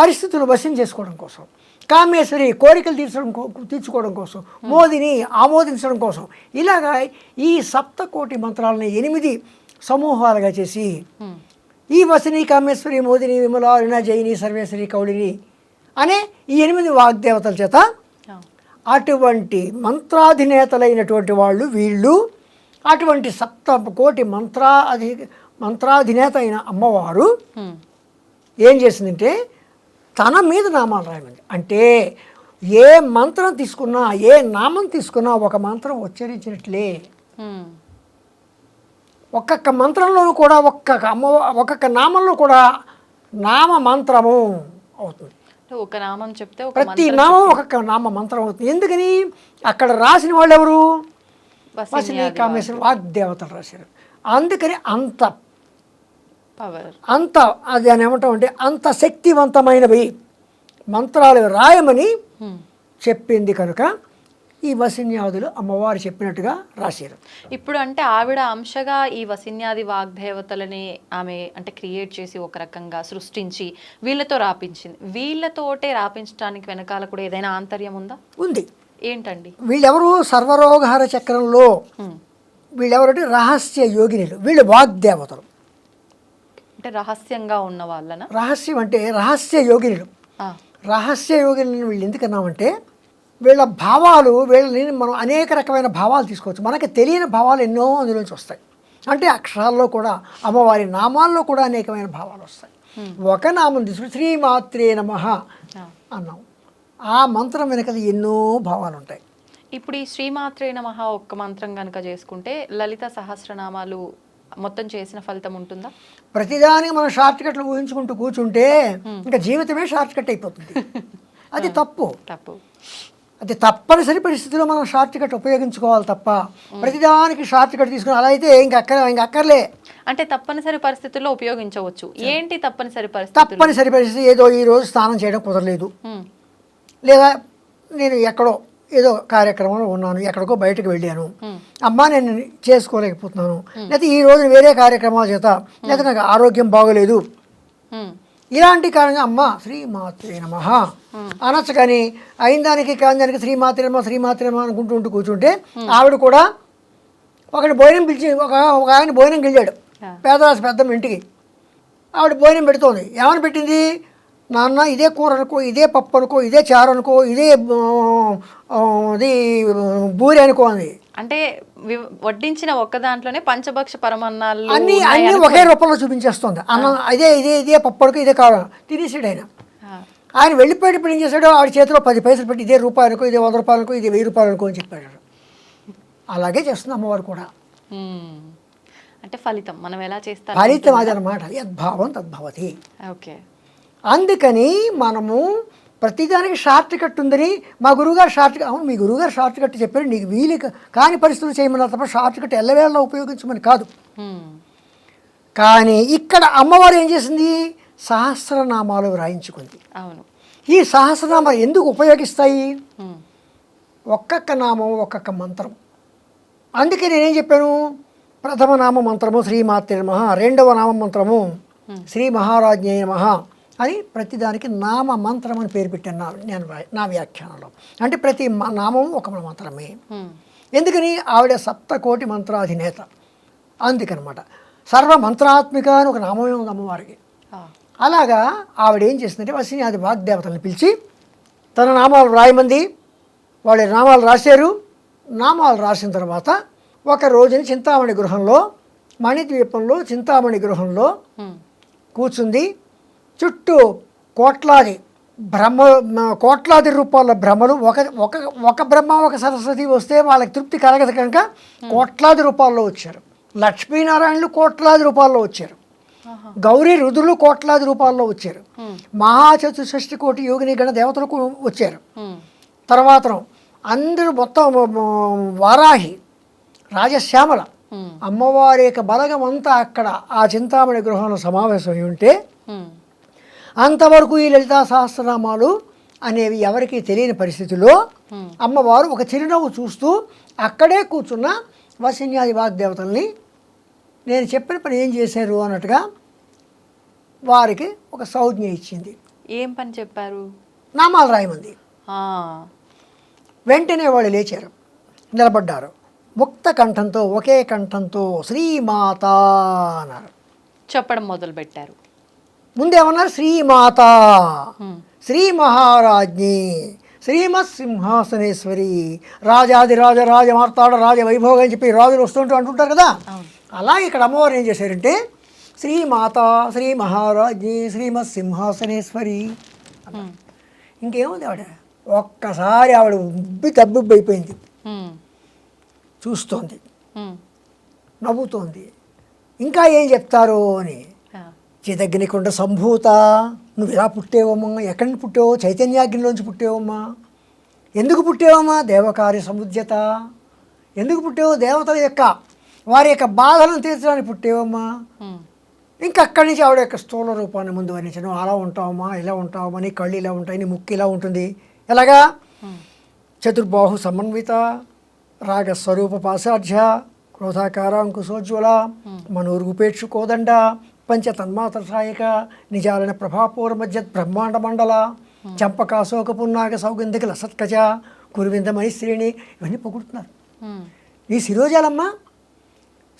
పరిస్థితులు వశం చేసుకోవడం కోసం, కామేశ్వరి కోరికలు తీర్చుకోవడం కోసం, మోదిని ఆమోదించడం కోసం, ఇలాగా ఈ సప్తకోటి మంత్రాలని 8 సమూహాలుగా చేసి ఈ వసిని, కామేశ్వరి, మోదిని, విమల, అరుణ, జైని, సర్వేశ్వరి, కౌళిని అనే ఈ 8 వాగ్దేవతల చేత అటువంటి మంత్రాధినేతలైనటువంటి వాళ్ళు వీళ్ళు. అటువంటి సప్తకోటి మంత్రాధినేత అయిన అమ్మవారు ఏం చేసిందంటే తన మీద నామాలు రాయమంది. అంటే ఏ మంత్రం తీసుకున్నా, ఏ నామం తీసుకున్నా ఒక మంత్రం ఉచ్చరించినట్లే. ఒక్కొక్క మంత్రంలోనూ కూడా ఒక్కొక్క నామంలో కూడా నామ మంత్రము అవుతుంది. ఒక నామం చెప్తే ప్రతి నామం ఒక్కొక్క నామ మంత్రం అవుతుంది. ఎందుకని? అక్కడ రాసిన వాళ్ళు ఎవరు? వసిని, కామేశ్వరి వాగ్దేవతలు రాశారు. అందుకని అంత అది అని ఏమంటాం అంటే అంత శక్తివంతమైనవి మంత్రాలు రాయమని చెప్పింది కనుక ఈ వసిన్యాదులు అమ్మవారు చెప్పినట్టుగా రాశారు. ఇప్పుడు అంటే ఆవిడ అంశగా ఈ వసిన్యాది వాగ్దేవతలని ఆమె అంటే క్రియేట్ చేసి ఒక రకంగా సృష్టించి వీళ్ళతో రాపించింది. వీళ్ళతోటే రాపించడానికి వెనకాల కూడా ఏదైనా ఆంతర్యం ఉందా? ఉంది. ఏంటండి? వీళ్ళెవరు? సర్వరోగహర చక్రంలో వీళ్ళెవరంటే రహస్య యోగినులు. వీళ్ళు వాగ్దేవతలు. అంటే రహస్యంగా ఉన్న వాళ్ళన? రహస్యం అంటే రహస్య యోగినులు. రహస్య యోగినులను వీళ్ళు ఎందుకన్నామంటే వీళ్ళ భావాలు, వీళ్ళని మనం అనేక రకమైన భావాలు తీసుకోవచ్చు. మనకి తెలియని భావాలు ఎన్నో అందులోంచి వస్తాయి. అంటే అక్షరాల్లో కూడా, అమ్మవారి నామాల్లో కూడా అనేకమైన భావాలు వస్తాయి. ఒక నామం తీసుకుని శ్రీమాత్రే నమః అన్నాం. ఆ మంత్రం వెనక ఎన్నో భావాలు ఉంటాయి. ఇప్పుడు ఈ శ్రీమాత్రే నమః ఒక్క మంత్రం కనుక చేసుకుంటే లలిత సహస్రనామాలు మొత్తం చేసిన ఫలితం ఉంటుందా? ప్రతిదానికి మనం షార్ట్ కట్లు ఊహించుకుంటూ కూర్చుంటే ఇంకా జీవితమే షార్ట్ కట్ అయిపోతుంది. అది తప్పు. అది తప్పనిసరి పరిస్థితిలో మనం షార్ట్ కట్ ఉపయోగించుకోవాలి తప్ప ప్రతిదానికి షార్ట్ కట్ తీసుకుని అలా అయితే ఇంకా అక్కర్లే. అంటే తప్పనిసరి పరిస్థితుల్లో ఉపయోగించవచ్చు. ఏంటి తప్పనిసరి పరిస్థితి? తప్పనిసరి పరిస్థితి ఏదో ఈ రోజు స్నానం చేయడం కుదరలేదు, లేదా నేను ఎక్కడో ఏదో కార్యక్రమంలో ఉన్నాను, ఎక్కడికో బయటకు వెళ్ళాను, అమ్మా నేను చేసుకోలేకపోతున్నాను, లేకపోతే ఈ రోజు వేరే కార్యక్రమాల చేత, లేకపోతే నాకు ఆరోగ్యం బాగోలేదు, ఇలాంటి కారణంగా అమ్మ శ్రీమాత్రే నమః అనొచ్చు. కానీ అయిన దానికి కాని దానికి శ్రీమాత్రే నమః అనుకుంటూ కూర్చుంటే ఆవిడ కూడా ఒకటి భోజనం పిలిచి ఒక ఆయన భోజనం వెళ్ళాడు పేదరాశి పెద్దమ్మ ఇంటికి. ఆవిడ భోజనం పెడుతోంది. ఏమని పెట్టింది? నాన్న ఇదే కూర అనుకో, ఇదే పప్పు అనుకో, ఇదే చారు అనుకో, ఇదే ఇది బూరి అనుకో అంది. అంటే వడ్డించిన ఒక్క దాంట్లోనే పంచభక్ష పరమాన్నాలు అన్ని ఒకే రూపంలో చూపించేస్తుంది. అన్నం ఇదే పప్పడుకు ఇదే కావాలి తినేసాడు ఆయన. ఆయన వెళ్ళిపోయేటప్పుడు ఏం చేశాడు, ఆవిడ చేతిలో 10 పైసలు పెట్టి ఇదే రూపాయలకు, ఇదే 100 రూపాయలకు, ఇది 1000 రూపాయలకు అని చెప్పాడు. అలాగే చేస్తుంది అమ్మవారు కూడా. అంటే ఫలితం మనం ఎలా చేస్తాం, ఫలితం అది అనమాట. యద్భావం తద్భవతి. ఓకే. అందుకని మనము ప్రతిదానికి షార్ట్ కట్ ఉందని మా గురువుగారు అవును మీ గురువుగారు షార్ట్ కట్ చెప్పారు, నీకు వీలు కాని పరిస్థితులు చేయమన్నారు తప్ప షార్ట్ కట్ ఎల్లవేళ ఉపయోగించమని కాదు. కానీ ఇక్కడ అమ్మవారు ఏం చేసింది, సహస్రనామాలు వ్రాయించుకుంది. అవును. ఈ సహస్రనామాలు ఎందుకు ఉపయోగిస్తాయి, ఒక్కొక్క నామం ఒక్కొక్క మంత్రం. అందుకే నేనేం చెప్పాను, ప్రథమ నామ మంత్రము శ్రీమాత్రే నమః, రెండవ నామ మంత్రము శ్రీ మహారాజ్ఞే నమః అని ప్రతిదానికి నామ మంత్రం అని పేరు పెట్టాను నేను నా వ్యాఖ్యానంలో. అంటే ప్రతి నామం ఒక మంత్రమే. ఎందుకని, ఆవిడ 7 మంత్రాధినేత. అందుకనమాట సర్వ మంత్రాత్మిక అని ఒక నామమే ఉంది అమ్మవారికి. అలాగా ఆవిడ ఏం చేసిందంటే వసిన్యాది వాగ్దేవతలను పిలిచి తన నామాలు వ్రాయమంది. వాళ్ళ నామాలు రాశారు. నామాలు రాసిన తర్వాత ఒక రోజున చింతామణి గృహంలో, మణిద్వీపంలో చింతామణి గృహంలో కూర్చుంది. చుట్టూ కోట్లాది రూపాయల బ్రహ్మలు, ఒక బ్రహ్మ ఒక సరస్వతి వస్తే వాళ్ళకి తృప్తి కలగదు కనుక కోట్లాది రూపాయల్లో వచ్చారు. లక్ష్మీనారాయణులు కోట్లాది రూపాయల్లో వచ్చారు. గౌరీ రుద్రులు కోట్లాది రూపాయల్లో వచ్చారు. మహాచతుషష్టి కోటి యోగిని గణ దేవతలకు వచ్చారు. తర్వాత అందరూ మొత్తం వారాహి, రాజశ్యామల అమ్మవారి యొక్క బలగం అంతా అక్కడ ఆ చింతామణి గృహంలో సమావేశమై ఉంటే అంతవరకు ఈ లలితా సహస్రనామాలు అనేవి ఎవరికి తెలియని పరిస్థితిలో అమ్మవారు ఒక చిరునవ్వు చూస్తూ అక్కడే కూర్చున్న వసిన్యాది వాగ్దేవతల్ని నేను చెప్పిన పని ఏం చేశారు అన్నట్టుగా వారికి ఒక సంజ్ఞ ఇచ్చింది. ఏం పని చెప్పారు, నామాలు రాయమంది. వెంటనే వాళ్ళు లేచారు, నిలబడ్డారు. ముక్త కంఠంతో ఒకే కంఠంతో శ్రీమాత అన్నారు. చెప్పడం మొదలు పెట్టారు. ముందేమన్నారు, శ్రీమాత, శ్రీ మహారాజ్ఞి, శ్రీమత్ సింహాసనేశ్వరి, రాజాదిరాజ రాజమార్తాడ రాజ వైభోగం అని చెప్పి రాజులు వస్తుంటూ అంటుంటారు కదా. అలా ఇక్కడ అమ్మవారు ఏం చేశారంటే శ్రీమాత, శ్రీ మహారాజ్ఞి, శ్రీమత్ సింహాసనేశ్వరి. ఇంకేముంది, ఆవిడ ఒక్కసారి ఆవిడ తబ్బుబ్బి అయిపోయింది. చూస్తోంది, నవ్వుతోంది. ఇంకా ఏం చెప్తారో అని. చిదగ్నికుండ సంభూత, నువ్వు ఇలా పుట్టేవమ్మా, ఎక్కడి నుంచి పుట్టావో, చైతన్యాగ్నిలోంచి పుట్టేవమ్మా. ఎందుకు పుట్టేవమ్మా, దేవకార్య సముద్యత. ఎందుకు పుట్టేవో, దేవతల యొక్క వారి యొక్క బాధలను తీర్చడానికి పుట్టేవమ్మా. ఇంకా అక్కడి నుంచి ఆవిడ యొక్క స్థూల రూపాన్ని ముందు వర్ణించడం. అలా ఉంటావమ్మా, ఇలా ఉంటావమ్మా, నీ కళ్ళు ఇలా ఉంటాయి, నీ ముక్కు ఇలా ఉంటుంది. ఎలాగా, చతుర్బాహు సమన్విత, రాగస్వరూప పాశాఢ్య, క్రోధాకార అంకుశోజ్వల, మనోర్గుపేక్షు కోదండ, పంచతన్మాత్ర సాయక, నిజాలన ప్రభాపూర మధ్య బ్రహ్మాండ మండల, చంపకాశోక పున్నాగ సౌగంధిక లసత్కజ, కురువింద మణిశ్రేణి. ఇవన్నీ పొగుడుతున్నారు. ఈ శిరోజాలమ్మ,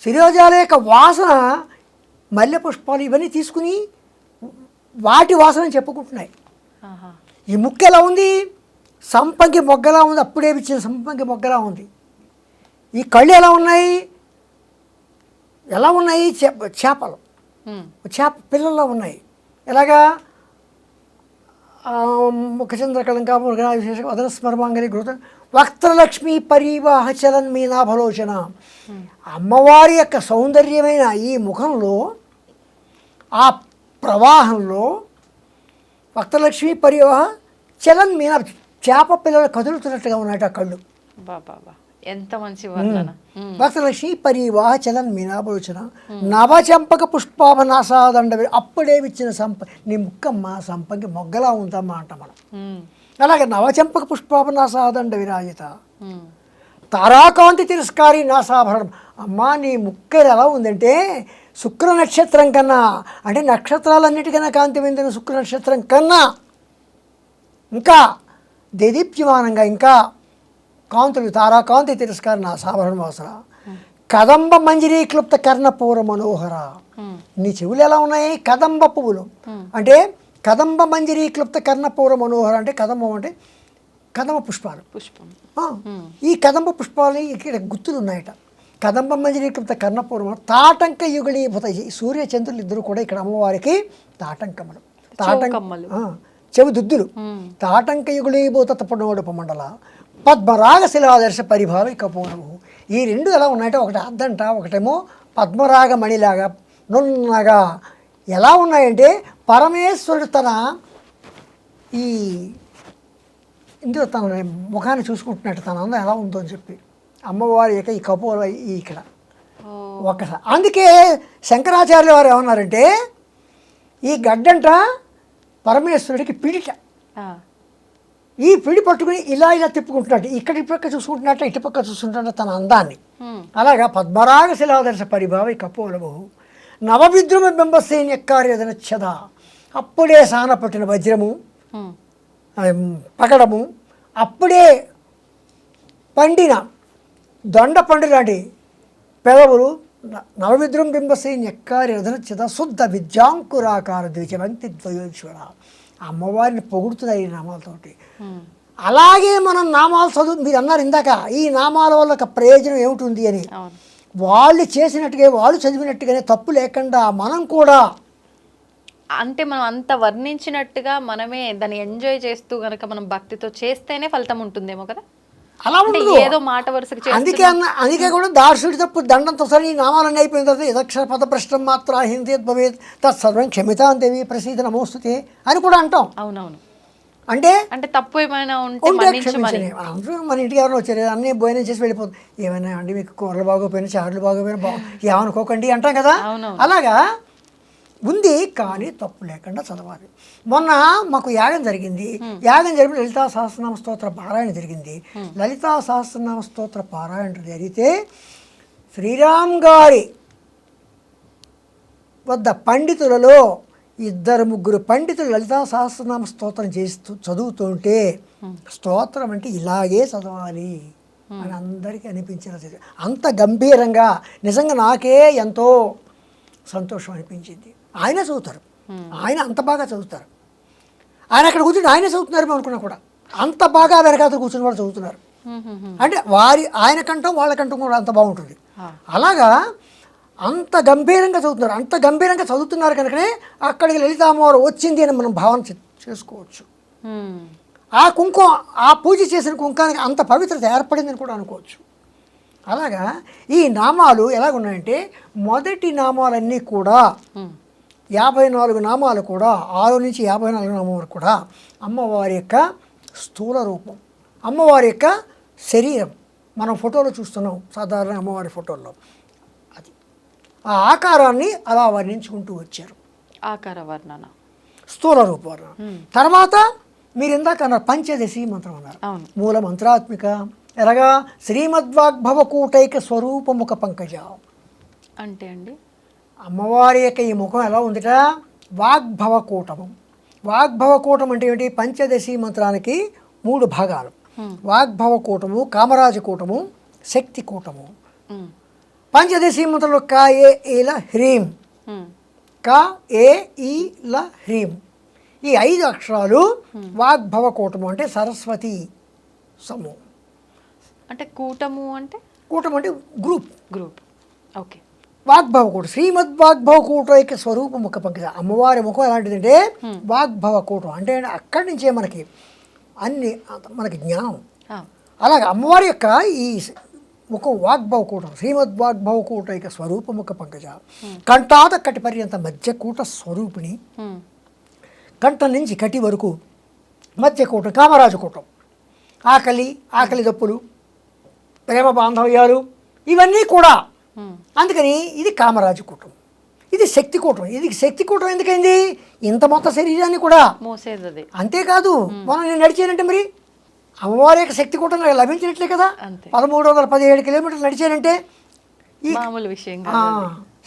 శిరోజాల యొక్క వాసన, మల్లె పుష్పాలు ఇవన్నీ తీసుకుని వాటి వాసన చెప్పుకుంటున్నాయి. ఈ ముక్కు ఎలా ఉంది, సంపంగి మొగ్గలా ఉంది, అప్పుడే ఇచ్చిన సంపంగి మొగ్గలా ఉంది. ఈ కళ్ళు ఎలా ఉన్నాయి, చేపలు, చేప పిల్లల్లో ఉన్నాయి. ఎలాగా, ముఖచంద్రకళంకా విశేష వదన స్మరమాంగలి గృత వక్త్రలక్ష్మీ పరివాహ చలన్ మీనాభలోచన. అమ్మవారి యొక్క సౌందర్యమైన ఈ ముఖంలో, ఆ ప్రవాహంలో వక్త్రలక్ష్మీ పరివాహ చలన్ మీనా, చేప పిల్లలు కదులుతున్నట్టుగా ఉన్నాయి ఆ కళ్ళు. ఎంత మంచి వర్ణన. వక్త్రలక్ష్మీ పరివాహ చలన్ మీనాభలోచన, నవచంపక పుష్పాభనాసాదండ. అప్పుడే ఇచ్చిన నీ ముక్కమ్మ సంపంగి మొగ్గలా ఉందమ్మా అంట మనం. అలాగే నవచంపక పుష్పాభనాసాదండ విరాజిత, తారాకాంతి తిరస్కారి నాసాభరణం. అమ్మా నీ ముక్క ఎలా ఉందంటే శుక్ర నక్షత్రం కన్నా, అంటే నక్షత్రాలన్నిటికన్నా కాంతి విందిన శుక్ర నక్షత్రం కన్నా ఇంకా దేదీప్యమానంగా, ఇంకా కాంతులు, తారాకాంతి తిరస్కార నాసాభరణం అవసర. కదంబ మంజరీ క్లుప్త కర్ణపూర మనోహర. నీ చెవులు ఎలా ఉన్నాయి, కదంబ పువ్వులు. అంటే కదంబ మంజరీ క్లుప్త కర్ణపూర మనోహర అంటే కదంబం అంటే కదంబ పుష్పాలు. పుష్పం. ఆ, ఈ కదంబ పుష్పాలు ఇక్కడ గుర్తులు ఉన్నాయట. కదంబ మంజరీకృత కర్ణపూర్వం తాటంక యుగళీభూత. సూర్యచంద్రులు ఇద్దరు కూడా ఇక్కడ అమ్మవారికి తాటంకములు, చౌకమ్మలు. చెవి దుద్దులు. తాటంక యుగళీభూత తపనోడప మండల పద్మరాగ శిలాదర్శ పరిభావి కపోరము. ఈ రెండు ఎలా ఉన్నాయంటే ఒకటి అద్దంట, ఒకటేమో పద్మరాగ మణిలాగా నున్నగా ఎలా ఉన్నాయంటే పరమేశ్వరుడు తన ఈ ఇందులో తన ముఖాన్ని చూసుకుంటున్నట్టు తన అందం ఎలా ఉందో అని చెప్పి అమ్మవారి యొక్క ఈ కపోల ఇక్కడ ఒక్కసారి. అందుకే శంకరాచార్యుల వారు ఏమన్నారంటే ఈ గడ్డంట పరమేశ్వరుడికి పిడిట. ఈ పిడి పట్టుకుని ఇలా ఇలా తిప్పుకుంటున్నట్టు, ఇక్కడి పక్క చూసుకుంటున్నట్టు ఇటు పక్క చూసుకుంటున్నట్టు తన అందాన్ని. అలాగా పద్మరాగ శిలాదర్శ పరిభావి కపోలము నవవిద్రుమ బింబసేన కార్యదనచ్చద. అప్పుడే సాన పట్టిన వజ్రము పగడము, అప్పుడే పండిన దొండ పండు లాంటి పెదవులు, నవవిద్రుం బింబసేన కార్యదనచ్చద శుద్ధ విద్యాంకురాకార ద్విజవంతి ద్వయోశ్వర. అమ్మవారిని పొగుడుతున్నాయి ఈ నామాలతోటి. అలాగే మనం నామాలు చదువు, మీరు అన్నారు ఇందాక ఈ నామాల వల్ల ఒక ప్రయోజనం ఏమిటి అని. వాళ్ళు చేసినట్టుగా వాళ్ళు చదివినట్టుగానే తప్పు లేకుండా మనం కూడా, అంటే మనం అంత వర్ణించినట్టుగా మనమే దాన్ని ఎంజాయ్ చేస్తూ గనక మనం భక్తితో చేస్తేనే ఫలితం ఉంటుందేమో కదా. అలా ఉండదు, ఏదో మాట వరుసకి. అందుకే కూడా దార్శుడి తప్పు దండంతో సరే ఈ నామాలన్నీ అయిపోయిన తర్వాత యదక్షర పద భ్రష్టం మాత్ర హింసేత్ భవేత్ తత్సర్వం క్షమితాం దేవి ప్రసీద నమోస్తుతే అని కూడా అంటాం. అవునవును. అంటే అంటే తప్పు ఏమైనా ఉంటే క్షమించని. మన ఇంటికి ఎవరైనా వచ్చారు అన్నీ భోజనం చేసి వెళ్ళిపోతుంది, ఏమైనా అండి మీకు కూరలు బాగోపోయినా చారులు బాగోపోయినా ఏమనుకోకండి అంటాం కదా. అలాగా ఉంది, కానీ తప్పు లేకుండా చదవాలి. మొన్న మాకు యాగం జరిగింది. యాగం జరిపి లలితా సహస్రనామ స్తోత్ర పారాయణ జరిగింది. లలితా సహస్రనామ స్తోత్ర పారాయణ జరిగితే శ్రీరామ్ గారి వద్ద పండితులలో 2-3 పండితులు లలితా సహస్రనామ స్తోత్రం చేస్తూ చదువుతుంటే స్తోత్రం అంటే ఇలాగే చదవాలి అని అందరికీ అనిపించిన, అంత గంభీరంగా నిజంగా నాకే ఎంతో సంతోషం అనిపించింది. ఆయన చదువుతారు, ఆయన అంత బాగా చదువుతారు. ఆయన అక్కడ కూర్చుని ఆయన చదువుతున్నారు అనుకున్నా కూడా అంత బాగా వెనకాతలు కూర్చుని వాళ్ళు చదువుతున్నారు. అంటే ఆయన కంఠం వాళ్ళ కంఠం కూడా అంత బాగుంటుంది. అలాగా అంత గంభీరంగా చదువుతున్నారు. అంత గంభీరంగా చదువుతున్నారు కనుకనే అక్కడికి లలితామ్మవారు వచ్చింది అని మనం భావన చేసుకోవచ్చు. ఆ కుంకుమ, ఆ పూజ చేసిన కుంకానికి అంత పవిత్రత ఏర్పడిందని కూడా అనుకోవచ్చు. అలాగా ఈ నామాలు ఎలాగున్నాయంటే మొదటి నామాలన్నీ కూడా 54 నామాలు కూడా 6 నుంచి 54 నామాలు వరకు కూడా అమ్మవారి యొక్క స్థూల రూపం, అమ్మవారి యొక్క శరీరం. మనం ఫోటోలో చూస్తున్నాం సాధారణ అమ్మవారి ఫోటోల్లో, అది ఆ ఆకారాన్ని అలా వర్ణించుకుంటూ వచ్చారు. ఆకార వర్ణన, స్థూల రూప వర్ణన. తర్వాత మీరు ఇందాక అన్నారు పంచదశి మంత్రం అన్నారు. మూల మంత్రాత్మిక ఎలాగా శ్రీమద్వాగ్భవకూటైక స్వరూపముఖ పంకజ అంటే అండి అమ్మవారి యొక్క ఈ ముఖం ఎలా ఉందిట, వాగ్భవకూటము. వాగ్భవకూటం అంటే ఏమిటి, పంచదశి మంత్రానికి 3 భాగాలు. వాగ్భవకూటము, కామరాజకూటము, శక్తి కూటము. పంచదశి మంత్రంలో క ఏ ఈల హ్రీం, క ఏ ఈల హ్రీం, ఈ 5 అక్షరాలు వాగ్భవకూటము అంటే సరస్వతి సమూహం. అంటే కూటము అంటే కూటం అంటే గ్రూప్. ఓకే. వాగ్భవకూట శ్రీమద్వాగ్భవకూటైక స్వరూప ముఖ పంకజ. అమ్మవారి ముఖం ఎలాంటిదంటే వాగ్భవకూటం అంటే అక్కడి నుంచే మనకి అన్ని మనకి జ్ఞానం. అలాగే అమ్మవారి యొక్క ఈ ముఖం వాగ్భవకూటం శ్రీమద్వాగ్భవకూటైక స్వరూప ముఖ పంకజ. కంఠాత కటి పర్యంత మధ్యకూట స్వరూపిణి. కంఠం నుంచి కటి వరకు మధ్యకూటం కామరాజకూటం. ఆకలి దప్పులు, ప్రేమ బాంధవ్యాలు ఇవన్నీ కూడా. అందుకని ఇది కామరాజకూటం, ఇది శక్తికూటం. ఇది శక్తికూటం ఎందుకైంది, ఇంత మొత్తం శరీరాన్ని కూడా మోసేది. అంతేకాదు మనం నేను నడిచానంటే మరి అమ్మవారి యొక్క శక్తికూటం నాకు లభించినట్లే కదా. 1317 కిలోమీటర్లు నడిచానంటే ఈ మామూలు విషయం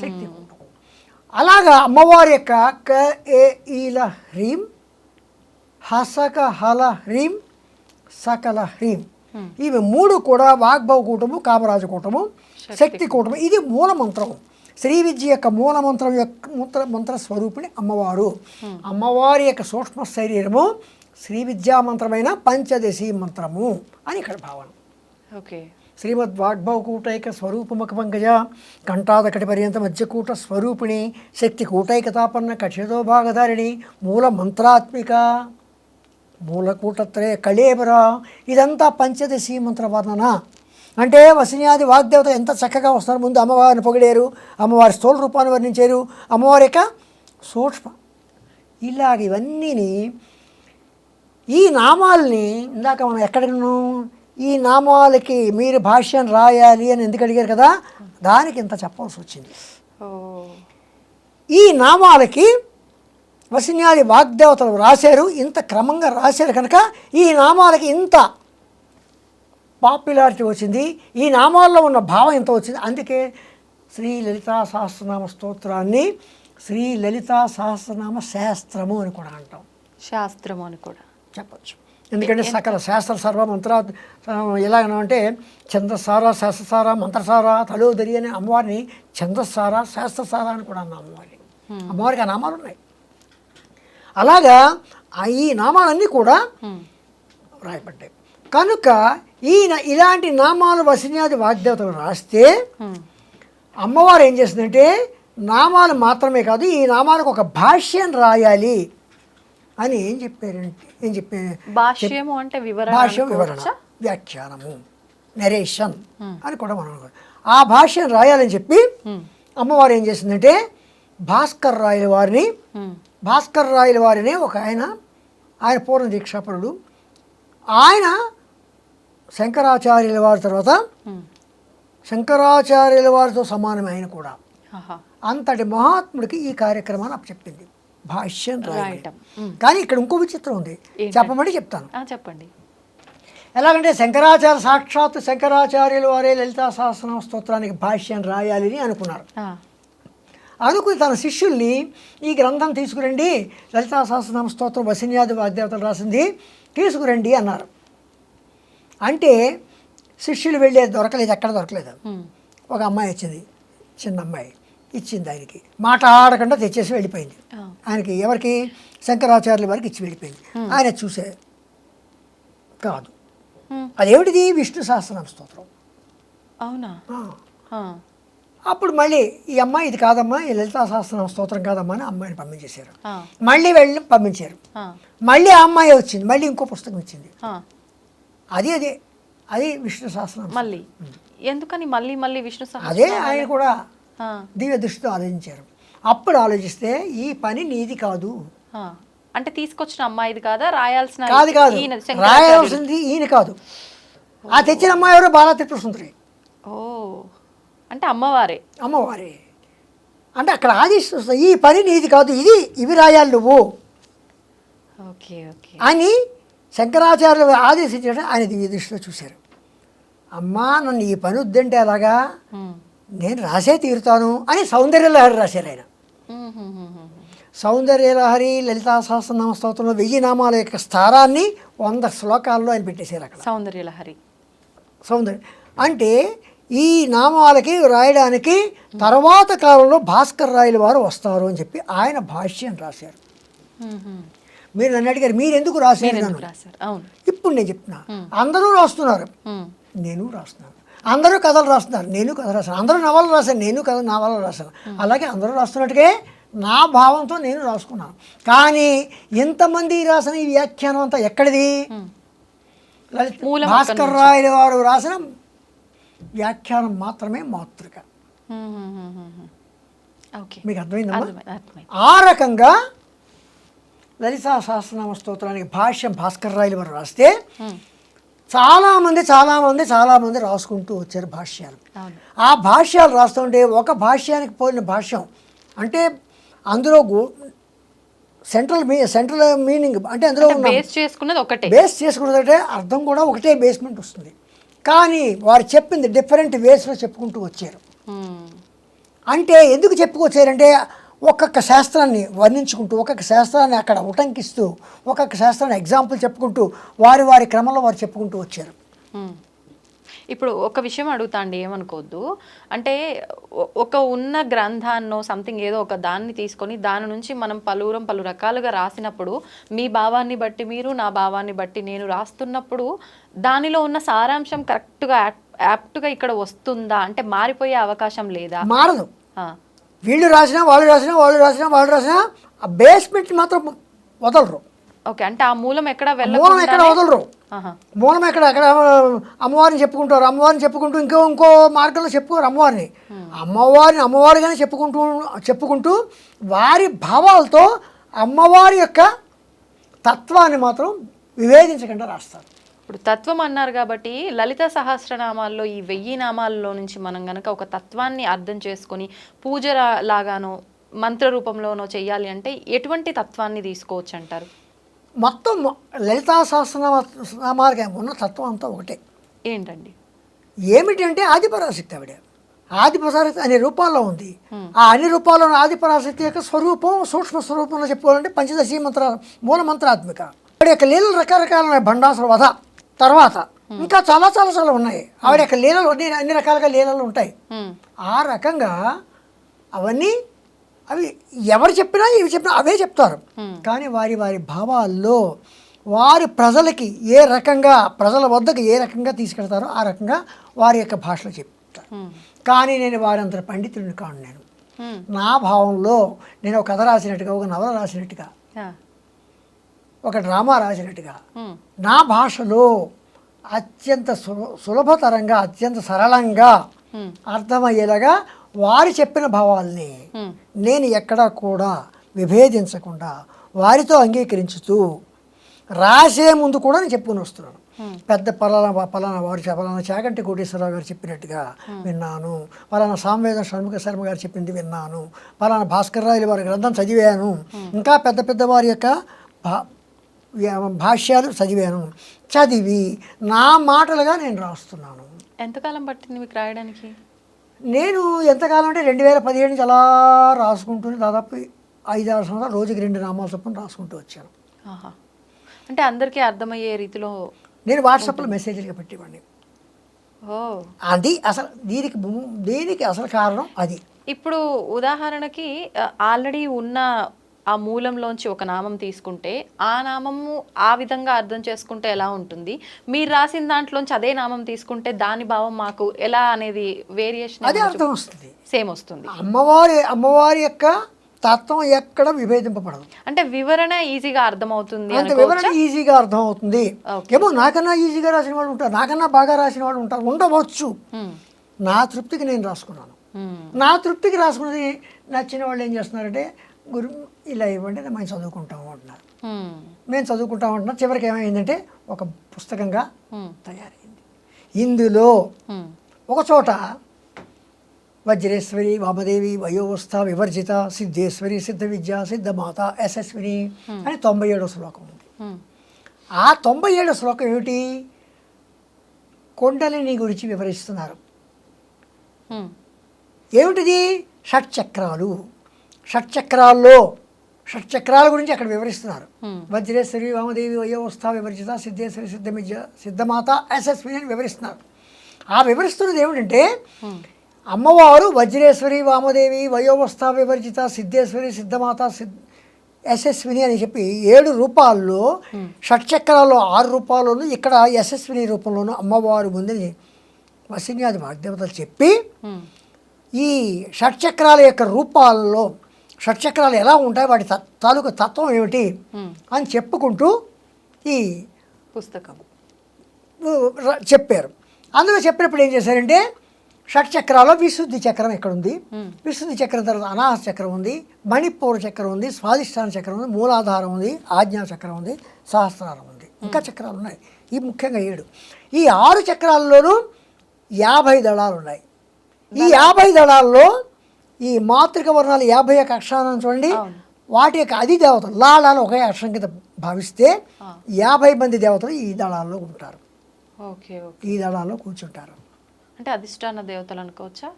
శక్తికూటం. అలాగా అమ్మవారి యొక్క క ఏ ఈల హ్రీం, హసక హల హ్రీం, సకల హ్రీం, ఇవి 3 కూడా వాగ్భవకూటము, కామరాజకూటము, శక్తి కూటము. ఇది మూలమంత్రం. శ్రీ విద్య యొక్క మూలమంత్రం యొక్క మంత్ర స్వరూపిణి అమ్మవారు. అమ్మవారి యొక్క సూక్ష్మ శరీరము శ్రీ విద్యా మంత్రమైన పంచదశి మంత్రము అని ఇక్కడ భావన. ఓకే. శ్రీమద్ వాగ్భవకూటైక స్వరూపముఖ పంకజ కంఠాదకటి పర్యంత మధ్యకూట స్వరూపిణి శక్తి కూటైకతాపన్న కక్షతో భాగధారిణి మూల మంత్రాత్మిక మూలకూటత్రయ కళేబర. ఇదంతా పంచదశి మంత్ర వర్ణన. అంటే వసిన్యాది వాగ్దేవత ఎంత చక్కగా వస్తున్నారు. ముందు అమ్మవారిని పొగిడారు, అమ్మవారి స్థూల రూపాన్ని వర్ణించారు, అమ్మవారి యొక్క సూక్ష్మ, ఇలాగ ఇవన్నీని ఈ నామాల్ని ఇందాక మనం ఎక్కడికను ఈ నామాలకి మీరు భాష్యం రాయాలి అని ఎందుకు అడిగారు కదా, దానికి ఇంత చెప్పాల్సి వచ్చింది. ఈ నామాలకి వసిన్యాది వాగ్దేవతలు రాశారు, ఇంత క్రమంగా రాశారు కనుక ఈ నామాలకి ఇంత పాపులారిటీ వచ్చింది, ఈ నామాల్లో ఉన్న భావం ఎంత వచ్చింది. అందుకే శ్రీ లలితా సహస్రనామ స్తోత్రాన్ని శ్రీ లలితా సహస్రనామ శాస్త్రము అని కూడా అంటాం. శాస్త్రము అని కూడా చెప్పచ్చు. ఎందుకంటే సకల శాస్త్ర సర్వ మంత్ర ఎలాగనంటే ఛందస్సార శాస్త్రసార మంత్రసార తలోదరి అనే అమ్మవారిని ఛందస్సార శాస్త్రసార అని కూడా అన్నాం అమ్మవారిని. అమ్మవారికి ఆ నామాలు ఉన్నాయి. అలాగా ఈ నామాలన్నీ కూడా రాయబడ్డాయి కనుక ఇలాంటి నామాలు వసిన్యాది వాగ్దేవతలు రాస్తే అమ్మవారు ఏం చేస్తుందంటే నామాలు మాత్రమే కాదు ఈ నామాలకు ఒక భాష్యం రాయాలి అని ఏం చెప్పారు. భాష్యము అంటే భాష్యం వివరణ, వ్యాఖ్యానము, నెరేషన్ అని కూడా మనం ఆ భాష్యం రాయాలని చెప్పి అమ్మవారు ఏం చేసిందంటే భాస్కర్ రాయల వారిని ఒక ఆయన పూర్ణ దీక్షాపరుడు, ఆయన శంకరాచార్యుల వారి తర్వాత శంకరాచార్యుల వారితో సమానమే ఆయన కూడా. అంతటి మహాత్ముడికి ఈ కార్యక్రమాన్ని అప్పచెప్పింది భాష్యం రాయటం. కానీ ఇక్కడ ఇంకో విచిత్రం ఉంది, చెప్పమంటే చెప్తాను. చెప్పండి. ఎలాగంటే సాక్షాత్తు శంకరాచార్యుల వారే లలితా సహస్రనామ స్తోత్రానికి భాష్యం రాయాలి అని అనుకున్నారు. అనుకుని తన శిష్యుల్ని ఈ గ్రంథం తీసుకురండి, లలితా సహస్రనామ స్తోత్రం వసిన్యాది వాగ్దేవతలు రాసింది, తీసుకురండి అన్నారు. అంటే శిష్యులు వెళ్ళేది దొరకలేదు, ఎక్కడ దొరకలేదు. ఒక అమ్మాయి వచ్చింది, చిన్న అమ్మాయి ఇచ్చింది ఆయనకి, మాట ఆడకుండా తెచ్చేసి వెళ్ళిపోయింది. ఆయనకి ఎవరికి శంకరాచార్యుల వారికి ఇచ్చి వెళ్ళిపోయింది. ఆయన చూసే కాదు, అదేమిటిది విష్ణు సహస్రనామ స్తోత్రం. అవునా? అప్పుడు మళ్ళీ ఈ అమ్మాయి ఇది కాదమ్మా, ఈ లలితా సహస్రనామ స్తోత్రం కాదమ్మా అని అమ్మాయిని పంపించేశారు. మళ్ళీ వెళ్ళి పంపించారు. మళ్ళీ ఆ అమ్మాయి వచ్చింది, మళ్ళీ ఇంకో పుస్తకం ఇచ్చింది, అది విష్ణు సహస్రనామం. మళ్ళీ ఎందుకని మళ్ళీ విష్ణు సహస్రనామం? అదే ఆయన కూడా దివ్య దృష్టితో ఆలోచించారు. అప్పుడు ఆలోచిస్తే ఈ పని నీది కాదు. అంటే తీసుకొచ్చిన అమ్మాయిది కాదా, రాయాల్సిన కాదు రాయాల్సింది ఈయన కాదు. ఆ తెచ్చిన అమ్మాయి ఎవరో బాలా త్రిపుర సుందరి. ఓ, అంటే అమ్మవారే అంటే అక్కడ ఆదేశిస్తుంది, ఈ పని నీది కాదు, ఇవి రాయాలి నువ్వు అని శంకరాచార్యులు ఆదేశించాడు. ఆయన దివ్య దృష్టిలో చూశారు. అమ్మా నన్ను ఈ పని వద్దంటే అలాగా, నేను రాసే తీరుతాను అని సౌందర్యలహరి రాశారు ఆయన. సౌందర్యలహరి లలితా సహస్రనామ స్తోత్రంలో 1000 నామాల యొక్క స్థానాన్ని 100 శ్లోకాల్లో ఆయన పెట్టేశారు అక్కడ. సౌందర్యలహరి అంటే ఈ నామాలకి రాయడానికి తర్వాత కాలంలో భాస్కర్ రాయల వారు వస్తారు అని చెప్పి ఆయన భాష్యం రాశారు. మీరు నన్ను అడిగారు మీరు ఎందుకు రాశారు. ఇప్పుడు నేను చెప్తున్నా, అందరూ రాస్తున్నారు, నేను రాస్తున్నాను. అందరూ కథలు రాస్తున్నారు, నేను కథ రాశాను. అందరూ నవలు రాశాను, నేను నవలు రాశాను. అలాగే అందరూ రాస్తున్నట్టుగా నా భావంతో నేను రాసుకున్నాను. కానీ ఎంతమంది రాసిన ఈ వ్యాఖ్యానం అంతా ఎక్కడిది? భాస్కర్ రాయల వారు రాసిన వ్యాఖ్యానం మాత్రమే మాతృక. మీకు అర్థమైందమ్మా? ఆ రకంగా లలితా సహస్రనామ స్తోత్రానికి భాష్యం భాస్కర్ రాయల వారు రాస్తే చాలామంది రాసుకుంటూ వచ్చారు భాష్యాలు. ఆ భాష్యాలు రాస్తుంటే ఒక భాష్యానికి పోయిన భాష్యం అంటే అందులో సెంట్రల్ మీనింగ్ అంటే అందులో బేస్ చేసుకున్నదంటే అర్థం కూడా ఒకటే బేస్మెంట్ వస్తుంది. కానీ వారు చెప్పింది డిఫరెంట్ వేస్లో చెప్పుకుంటూ వచ్చారు. అంటే ఎందుకు చెప్పుకొచ్చారంటే ఒక్కొక్క శాస్త్రాన్ని వర్ణించుకుంటూ, ఒక్కొక్క శాస్త్రాన్ని అక్కడ ఉటంకిస్తూ, ఒక్కొక్క శాస్త్రాన్ని ఎగ్జాంపుల్ చెప్పుకుంటూ వారి క్రమంలో వారు చెప్పుకుంటూ వచ్చారు. ఇప్పుడు ఒక విషయం అడుగుతా అండి, ఏమనుకోవద్దు. అంటే ఒక ఉన్న గ్రంథాన్నో సంథింగ్ ఏదో ఒక దాన్ని తీసుకొని దాని నుంచి మనం పలు రకాలుగా రాసినప్పుడు మీ భావాన్ని బట్టి మీరు, నా భావాన్ని బట్టి నేను రాస్తున్నప్పుడు దానిలో ఉన్న సారాంశం కరెక్ట్గా యాప్ట్గా ఇక్కడ వస్తుందా? అంటే మారిపోయే అవకాశం లేదా? మారదు. ఆ, వీళ్ళు రాసినా వాళ్ళు రాసినా ఆ బేస్మెంట్ మాత్రం వదలరు. ఓకే, అంటే ఆ మూలం ఎక్కడ మూలం ఎక్కడ వదలరు. ఆహా. మూలం ఎక్కడ అక్కడ అమ్మవారిని చెప్పుకుంటారు, అమ్మవారిని చెప్పుకుంటూ ఇంకో మార్గంలో చెప్పుకోరు అమ్మవారిగానే చెప్పుకుంటూ వారి భావాలతో అమ్మవారి యొక్క తత్వాన్ని మాత్రం వివేదించకుండా రాస్తారు. ఇప్పుడు తత్వం అన్నారు కాబట్టి లలిత సహస్రనామాల్లో ఈ 1000 నామాల్లో నుంచి మనం గనక ఒక తత్వాన్ని అర్థం చేసుకొని పూజ లాగానో మంత్ర రూపంలోనో చెయ్యాలి అంటే ఎటువంటి తత్వాన్ని తీసుకోవచ్చు అంటారు? మొత్తం లలితా సహస్రనామాలకి ఉన్న తత్వం అంతా ఒకటే. ఏంటండి? ఏమిటంటే ఆదిపరాశక్తి. ఆవిడ ఆదిపరాశక్తి అనే రూపాల్లో ఉంది. ఆ అన్ని రూపాల్లో ఆదిపరాశక్తి యొక్క స్వరూపం, సూక్ష్మ స్వరూపంలో చెప్పుకోవాలంటే పంచదశి మూల మంత్రాత్మిక. ఆవిడ యొక్క లీలలు రకరకాల ఉన్నాయి. భండాసుర వధ తర్వాత ఇంకా చాలా చాలా చాలా ఉన్నాయి. ఆవిడ యొక్క లీలలు అన్ని రకాలుగా లీలలు ఉంటాయి. ఆ రకంగా అవన్నీ అవి ఎవరు చెప్పినా ఇవి చెప్పినా అవే చెప్తారు. కానీ వారి వారి భావాల్లో వారి ప్రజలకి ఏ రకంగా ప్రజల వద్దకు ఏ రకంగా తీసుకెళ్తారో ఆ రకంగా వారి యొక్క భాషలో చెప్తారు. కానీ నేను వారంత పండితుడిని కాను. నేను నా భావంలో నేను ఒక కథ రాసినట్టుగా, ఒక నవల రాసినట్టుగా, ఒక డ్రామా రాసినట్టుగా నా భాషలో అత్యంత సులభతరంగా అత్యంత సరళంగా అర్థమయ్యేలాగా వారు చెప్పిన భావాల్ని నేను ఎక్కడా కూడా విభేదించకుండా వారితో అంగీకరించుతూ రాసే ముందు కూడా నేను చెప్పుకుని వస్తున్నాను. పెద్ద పలానా వారు పలానా చాగంటి కోటేశ్వరరావు గారు చెప్పినట్టుగా విన్నాను, పలానా సామవేద షణ్ముఖ శర్మ గారు చెప్పింది విన్నాను, పలానా భాస్కర్ రాయలు వారి గ్రంథం చదివాను, ఇంకా పెద్ద పెద్ద వారి యొక్క భాష్యాలు చదివి నా మాటలుగా నేను రాస్తున్నాను. ఎంతకాలం పట్టింది మీకు రాయడానికి? నేను ఎంతకాలం అంటే 2017 నుంచి అలా రాసుకుంటూనే దాదాపు 5-6 సంవత్సరాలు రోజుకి 2 నామాల చొప్పున రాసుకుంటూ వచ్చాను. అంటే అందరికీ అర్థమయ్యే రీతిలో నేను వాట్సాప్లో మెసేజ్లుగా పెట్టేవాడిని. అది అసలు దీనికి అసలు కారణం అది. ఇప్పుడు ఉదాహరణకి ఆల్రెడీ ఉన్న ఆ మూలంలోంచి ఒక నామం తీసుకుంటే ఆ నామము ఆ విధంగా అర్థం చేసుకుంటే ఎలా ఉంటుంది, మీరు రాసిన దాంట్లోంచి అదే నామం తీసుకుంటే దాని భావం మాకు ఎలా అనేది వేరియేషన్ అదే అర్థం వస్తుంది, సేమ్ వస్తుంది. అమ్మవారి యొక్క తత్వం ఎక్కడ విభేదింపబడదు. అంటే వివరణ ఈజీగా అర్థమవుతుంది. అంటే వివరణ ఈజీగా అర్థమవుతుంది. ఏమో నాకన్నా ఈజీగా రాసిన వాళ్ళు ఉంటారు, నాకన్నా బాగా రాసిన వాళ్ళు ఉంటారు, ఉండవచ్చు. నా తృప్తికి నేను రాసుకున్నాను. నా తృప్తికి రాసుకున్నది నచ్చిన వాళ్ళు ఏం చేస్తున్నారంటే, గురు ఇలా ఇవ్వండి మేము చదువుకుంటాము అంటున్నారు. మేము చదువుకుంటాము అంటున్నారు. చివరికి ఏమైందంటే ఒక పుస్తకంగా తయారైంది. ఇందులో ఒక చోట వజ్రేశ్వరి వామదేవి వయోవస్థ వివర్జిత సిద్ధేశ్వరి సిద్ధ విద్య సిద్ధమాత యశస్విని అని 97వ శ్లోకం ఉంది. ఆ 97వ శ్లోకం ఏమిటి? కొండలిని గురించి వివరిస్తున్నారు. ఏమిటిది? షట్చక్రాలు. షట్చక్రాల గురించి అక్కడ వివరిస్తున్నారు. వజ్రేశ్వరి వామదేవి వయోవస్థ వివర్జిత సిద్ధేశ్వరి సిద్ధ విద్య సిద్ధమాత యశస్విని అని వివరిస్తున్నారు. ఆ వివరిస్తున్నది ఏమిటంటే, అమ్మవారు వజ్రేశ్వరి వామదేవి వయోవస్థ వివర్జిత సిద్ధేశ్వరి సిద్ధమాత యశస్విని అని చెప్పి 7 రూపాల్లో, షట్చక్రాల్లో 6 రూపాల్లోనూ, ఇక్కడ యశస్విని రూపంలోనూ అమ్మవారు ముందని వశిన్యాది వాగ్దేవతలు చెప్పి ఈ షట్చక్రాల యొక్క రూపాల్లో షట్చక్రాలు ఎలా ఉంటాయి, వాటి తాలూకు తత్వం ఏమిటి అని చెప్పుకుంటూ ఈ పుస్తకం చెప్పారు. అందులో చెప్పినప్పుడు ఏం చేశారంటే, షట్చక్రాల్లో విశుద్ధి చక్రం ఎక్కడుంది, విశుద్ధి చక్రం తర్వాత అనాహత చక్రం ఉంది, మణిపూర చక్రం ఉంది, స్వాధిష్టాన చక్రం ఉంది, మూలాధారం ఉంది, ఆజ్ఞా చక్రం ఉంది, సహస్రారం ఉంది, ఇంకా చక్రాలు ఉన్నాయి. ఈ ముఖ్యంగా 7. ఈ 6 చక్రాల్లోనూ 50 దళాలు ఉన్నాయి. ఈ 50 దళాల్లో ఈ మాతృక వర్ణాలు 51 అక్షరాలను చూడండి, వాటి యొక్క అధి దేవతలు లాడాలు ఒకే అక్షరం కింద భావిస్తే 50 మంది దేవతలు ఈ దళాల్లో ఉంటారు. ఈ దళాల్లో కూర్చుంటారు. అంటే అధిష్టాన దేవతలు అనుకోవచ్చా?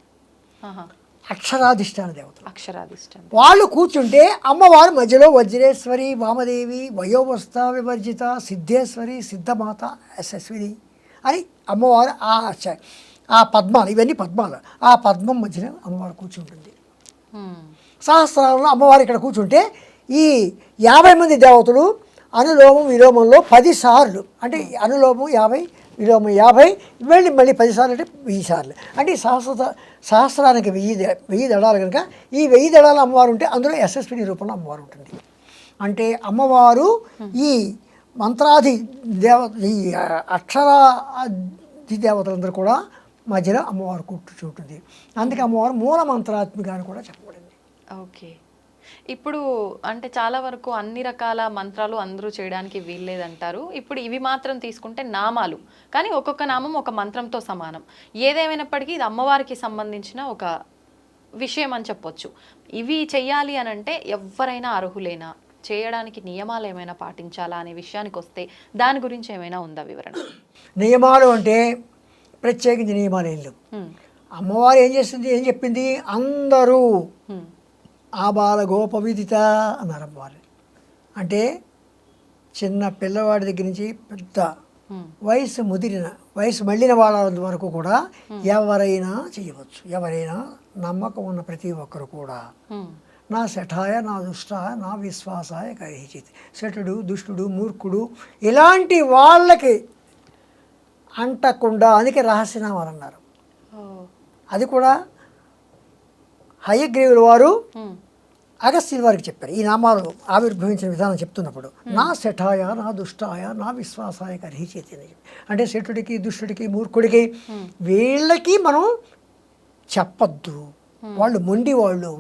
అక్షరాధిష్టాన దేవతలు. అక్షరాధిష్టాన వాళ్ళు కూర్చుంటే అమ్మవారు మధ్యలో వజ్రేశ్వరి వామదేవి వయోవస్థ వివర్జిత సిద్ధేశ్వరి సిద్ధమాత యశస్విని అని అమ్మవారు ఆ పద్మాలు, ఇవన్నీ పద్మాలు, ఆ పద్మం మధ్యన అమ్మవారు కూర్చుంటుంది. సహస్రాలలో అమ్మవారు ఇక్కడ కూర్చుంటే ఈ 50 మంది దేవతలు అనులోమం విలోమంలో 10 సార్లు, అంటే అనులోమం 50 విలోమం 50 వెళ్ళి మళ్ళీ 10 సార్లు అంటే 1000 సార్లు, అంటే ఈ సహస్రానికి 1000 దళాలు కనుక ఈ 1000 దళాల అమ్మవారు ఉంటే అందులో యశస్విని రూపంలో అమ్మవారు ఉంటుంది. అంటే అమ్మవారు ఈ మంత్రాది ఈ అక్షరాది దేవతలందరూ కూడా మధ్యలో అమ్మవారు కూర్చుంటుంది. అందుకే అమ్మవారు మూల మంత్రాత్మిక అని కూడా చెప్పబడింది. ఓకే. ఇప్పుడు అంటే చాలా వరకు అన్ని రకాల మంత్రాలు అందరూ చేయడానికి వీల్లేదంటారు. ఇప్పుడు ఇవి మాత్రం తీసుకుంటే నామాలు, కానీ ఒక్కొక్క నామం ఒక మంత్రంతో సమానం. ఏదేమైనప్పటికీ ఇది అమ్మవారికి సంబంధించిన ఒక విషయం అని చెప్పొచ్చు. ఇవి చెయ్యాలి అని అంటే ఎవరైనా అర్హులేనా, చేయడానికి నియమాలు ఏమైనా పాటించాలా అనే విషయానికి వస్తే దాని గురించి ఏమైనా ఉందా వివరణ? నియమాలు అంటే ప్రత్యేకించి నియమాలు ఏం లేవు. అమ్మవారు ఏం చేస్తుంది, ఏం చెప్పింది, అందరూ ఆబాల గోపవిదిత అన్నారు అమ్మవారు. అంటే చిన్న పిల్లవాడి దగ్గర నుంచి పెద్ద వయసు మళ్ళిన వాళ్ళ వరకు కూడా ఎవరైనా చేయవచ్చు. ఎవరైనా నమ్మకం ఉన్న ప్రతి ఒక్కరు కూడా నా శఠాయ నా దుష్టాయ నా విశ్వాసాయ కరిహిచిత్. శఠుడు, దుష్టుడు, మూర్ఖుడు ఇలాంటి వాళ్ళకి అంటకుండా, అందుకే రహస్యనామాలు అన్నారు. అది కూడా హయగ్రీవుల వారు అగస్త్యుల వారికి చెప్పారు. ఈ నామాలు ఆవిర్భవించిన విధానం చెప్తున్నప్పుడు నా శఠాయ నా దుష్టాయ నా విశ్వాసాయ కరిహిచిత్ అని. అంటే శఠుడికి, దుష్టుడికి, మూర్ఖుడికి వీళ్ళకి మనం చెప్పద్దు, వాళ్ళు మొండి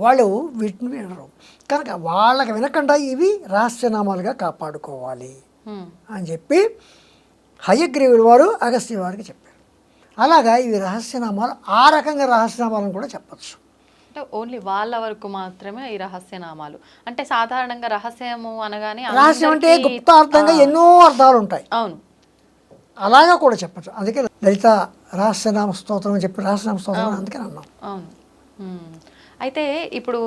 వాళ్ళు వీటిని వినరు కనుక వాళ్ళకి వినకుండా ఇవి రహస్యనామాలుగా కాపాడుకోవాలి అని చెప్పి హయగ్రీవుల వారు అగస్త్యుల వారికి చెప్పారు. అలాగా ఇవి రహస్యనామాలు, ఆ రకంగా రహస్యనామాలను కూడా చెప్పచ్చు. అంటే ఓన్లీ వాళ్ళ వరకు మాత్రమే ఈ రహస్యనామాలు. అంటే సాధారణంగా రహస్యము అనగానే రహస్యం అంటే గుప్తార్థంగా ఎన్నో అర్థాలు ఉంటాయి. అవును, అలాగా కూడా చెప్పచ్చు. అందుకే లలిత రహస్యనామ స్తోత్రం అని చెప్పి రహస్యనామ స్తోత్రం అందుకని అన్నాం. అవును. అయితే ఇప్పుడు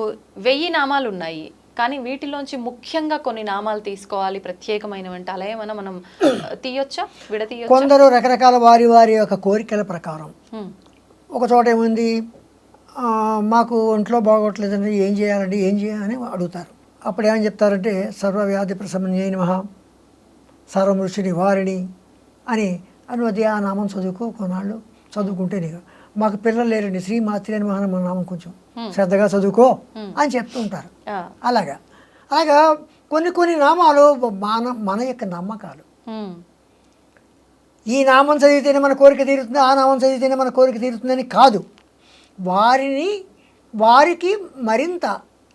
1000 నామాలు ఉన్నాయి, కానీ వీటిలోంచి ముఖ్యంగా కొన్ని నామాలు తీసుకోవాలి ప్రత్యేకమైనవంటే అలా ఏమైనా మనం తీయొచ్చా, విడతీయొచ్చా? కొందరు రకరకాల వారి యొక్క కోరికల ప్రకారం ఒక చోట ఏముంది, మాకు ఒంట్లో బాగోట్లేదండి, ఏం చేయాలని అడుగుతారు. అప్పుడు ఏమని చెప్తారంటే సర్వవ్యాధి ప్రశమన్యై నమః సర్వమృష్టి నివారిణి అని అనువది ఆ నామం చదువుకో, కొన్నాళ్ళు చదువుకుంటే నీకు. మాకు పిల్లలు లేరండి, శ్రీమాత్రి అని మన నామం కొంచెం శ్రద్ధగా చదువుకో అని చెప్తూ ఉంటారు. అలాగా కొన్ని నామాలు మన యొక్క నమ్మకాలు. ఈ నామం చదివితేనే మన కోరిక తీరుతుంది, ఆ నామం చదివితేనే మన కోరిక తీరుతుందని కాదు. వారికి మరింత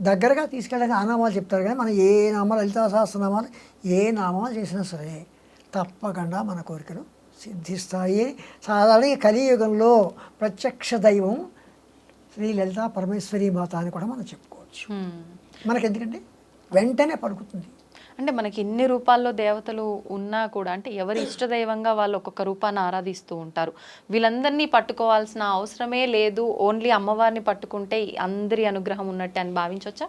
దగ్గరగా తీసుకెళ్ళగా ఆ నామాలు చెప్తారు. కానీ మనం ఏ నామాలు, లలితా సహస్రనామాలు ఏ నామాలు చేసినా సరే తప్పకుండా మన కోరికలు సిద్ధిస్తాయి. సాధారణంగా కలియుగంలో ప్రత్యక్ష దైవం శ్రీ లలితా పరమేశ్వరి మాత అని కూడా మనం చెప్పుకోవచ్చు. మనకి ఎందుకంటే వెంటనే పలుకుతుంది. అంటే మనకి ఇన్ని రూపాల్లో దేవతలు ఉన్నా కూడా, అంటే ఎవరి ఇష్టదైవంగా వాళ్ళు ఒక్కొక్క రూపాన్ని ఆరాధిస్తూ ఉంటారు. వీళ్ళందరినీ పట్టుకోవాల్సిన అవసరమే లేదు, ఓన్లీ అమ్మవారిని పట్టుకుంటే అందరి అనుగ్రహం ఉన్నట్టు అని భావించవచ్చా?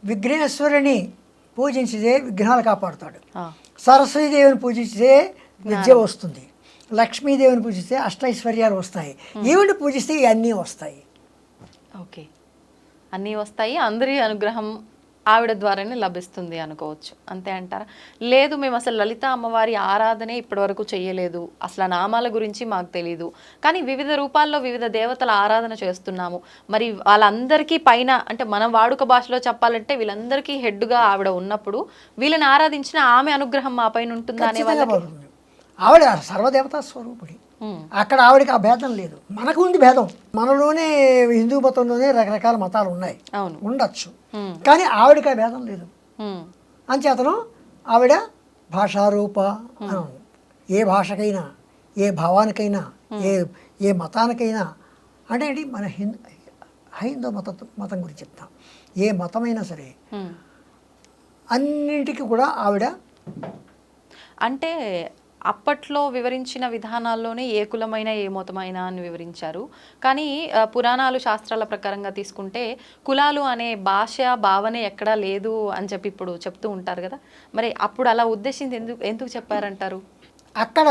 విఘ్నేశ్వరుని పూజించితే విఘ్నాలు కాపాడుతాడు. సరస్వతీదేవిని పూజిస్తే విద్య వస్తుంది. లక్ష్మీదేవిని పూజిస్తే అష్టైశ్వర్యాలు వస్తాయి. ఈవిని పూజిస్తే ఇవన్నీ వస్తాయి. ఓకే, అన్నీ వస్తాయి, అందరి అనుగ్రహం ఆవిడ ద్వారానే లభిస్తుంది అనుకోవచ్చు, అంతే అంటారా? లేదు, మేము అసలు లలిత అమ్మవారి ఆరాధనే ఇప్పటివరకు చేయలేదు, అసలు నామాల గురించి మాకు తెలీదు, కానీ వివిధ రూపాల్లో వివిధ దేవతల ఆరాధన చేస్తున్నాము, మరి వాళ్ళందరికీ పైన, అంటే మన వాడుక భాషలో చెప్పాలంటే వీళ్ళందరికీ హెడ్గా ఆవిడ ఉన్నప్పుడు వీళ్ళని ఆరాధించిన ఆమె అనుగ్రహం మా పైన ఉంటుందా అనే వాళ్ళకి? ఆవిడ సర్వదేవతా స్వరూపుడి. అక్కడ ఆవిడకి ఆ భేదం లేదు. మనకు ఉంది భేదం. మనలోనే హిందూ మతంలోనే రకరకాల మతాలు ఉన్నాయి, ఉండొచ్చు, కానీ ఆవిడకి ఆ భేదం లేదు. అంచేతను ఆవిడ భాషారూప, ఏ భాషకైనా, ఏ భావానికైనా, ఏ మతానికైనా, అంటే ఏంటి, మన హైందవ మతం గురించి చెప్తాం. ఏ మతమైనా సరే అన్నింటికి కూడా ఆవిడ, అంటే అప్పట్లో వివరించిన విధానాల్లోనే ఏ కులమైన ఏ మతమైన అని వివరించారు. కానీ పురాణాలు శాస్త్రాల ప్రకారంగా తీసుకుంటే కులాలు అనే భాష భావనే ఎక్కడా లేదు అని చెప్పి ఇప్పుడు చెప్తూ ఉంటారు కదా, మరి అప్పుడు అలా ఉద్దేశించి ఎందుకు చెప్పారంటారు? అక్కడ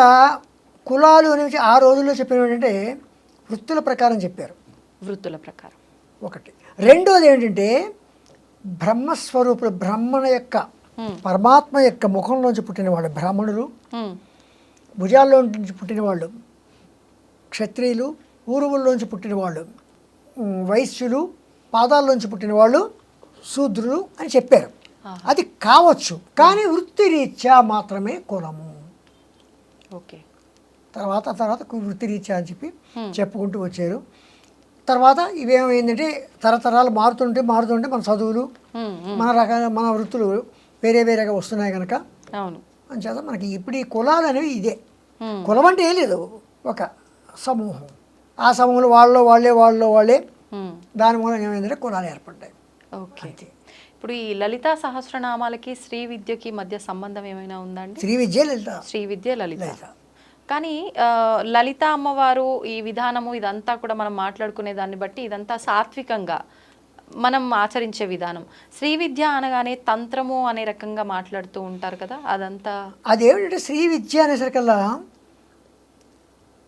కులాలు అనేవి ఆ రోజుల్లో చెప్పినవి ఏంటంటే వృత్తుల ప్రకారం చెప్పారు వృత్తుల ప్రకారం ఒకటి. రెండోది ఏంటంటే బ్రహ్మస్వరూపులు, బ్రహ్మణ యొక్క పరమాత్మ యొక్క ముఖంలోంచి పుట్టిన వాళ్ళు బ్రాహ్మణులు, భుజాల్లో నుంచి పుట్టిన వాళ్ళు క్షత్రియులు, ఊరువుల్లోంచి పుట్టిన వాళ్ళు వైశ్యులు, పాదాల్లోంచి పుట్టిన వాళ్ళు శూద్రులు అని చెప్పారు. అది కావచ్చు, కానీ వృత్తిరీత్యా మాత్రమే కులము. ఓకే. తర్వాత వృత్తిరీత్యా అని చెప్పి చెప్పుకుంటూ వచ్చారు. తర్వాత ఇవేమైందంటే తరతరాలు మారుతుంటే మన చదువులు, మన వృత్తులు వేరేగా వస్తున్నాయి కనుక అంచేత మనకి ఇప్పుడు ఈ కులాలు అనేవి ఇదే. కులం అంటే ఏం లేదు, ఒక సమూహం. ఆ సమూహంలో వాళ్ళే దాని మూలంగా ఏమైందంటే కులాలు ఏర్పడ్డాయి. ఓకే. ఇప్పుడు ఈ లలితా సహస్రనామాలకి శ్రీ విద్యకి మధ్య సంబంధం ఏమైనా ఉందండి? శ్రీ విద్య లలిత. కానీ లలిత అమ్మవారు ఈ విధానము ఇదంతా కూడా మనం మాట్లాడుకునే దాన్ని బట్టి ఇదంతా సాత్వికంగా మనం ఆచరించే విధానం. శ్రీ విద్య అనగానే తంత్రము అనే రకంగా మాట్లాడుతూ ఉంటారు కదా, అదంతా అదేమిటంటే శ్రీ విద్య అనేసరికల్లా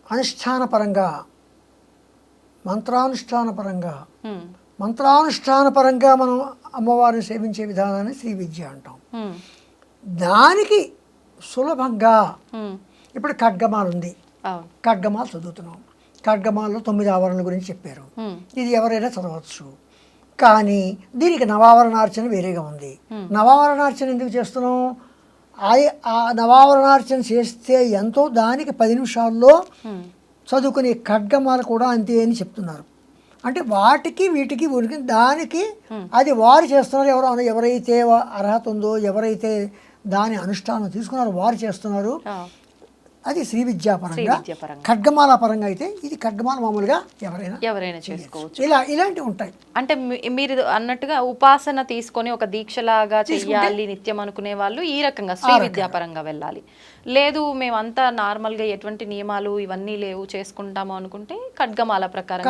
అనుష్ఠానపరంగా మంత్రానుష్ఠానపరంగా మనం అమ్మవారిని సేవించే విధానాన్ని శ్రీ విద్య అంటాం. దానికి సులభంగా ఇప్పుడు ఖడ్గమాల ఉంది, ఖడ్గమాల చదువుతున్నాం. ఖడ్గమాలలో 9 ఆవరణల గురించి చెప్పారు. ఇది ఎవరైనా చదవచ్చు. కానీ దీనికి నవావరణార్చన వేరేగా ఉంది. నవావరణార్చన ఎందుకు చేస్తున్నాం? ఆ నవావరణార్చన చేస్తే ఎంతో, దానికి 10 నిమిషాల్లో చదువుకునే ఖడ్గమాల కూడా అంతే అని చెప్తున్నారు. అంటే వాటికి వీటికి దానికి అది వారు చేస్తున్నారు. ఎవరైతే అర్హత ఉందో, ఎవరైతే దాని అనుష్ఠానం తీసుకున్నారో వారు చేస్తున్నారు. అది శ్రీ విద్యాపరంగా. ఖడ్గమాల పరంగా అయితే ఇది ఖడ్గమాల మామూలుగా ఎవరైనా చేసుకోవచ్చు. ఇలాంటివి ఉంటాయి. అంటే మీరు అన్నట్టుగా ఉపాసన తీసుకొని ఒక దీక్షలాగా చెయ్యాలి నిత్యం అనుకునే వాళ్ళు ఈ రకంగా శ్రీ విద్యాపరంగా వెళ్ళాలి. లేదు మేమంతా నార్మల్గా ఎటువంటి నియమాలు ఇవన్నీ లేవు చేసుకుంటాము అనుకుంటే ఖడ్గమాల ప్రకారం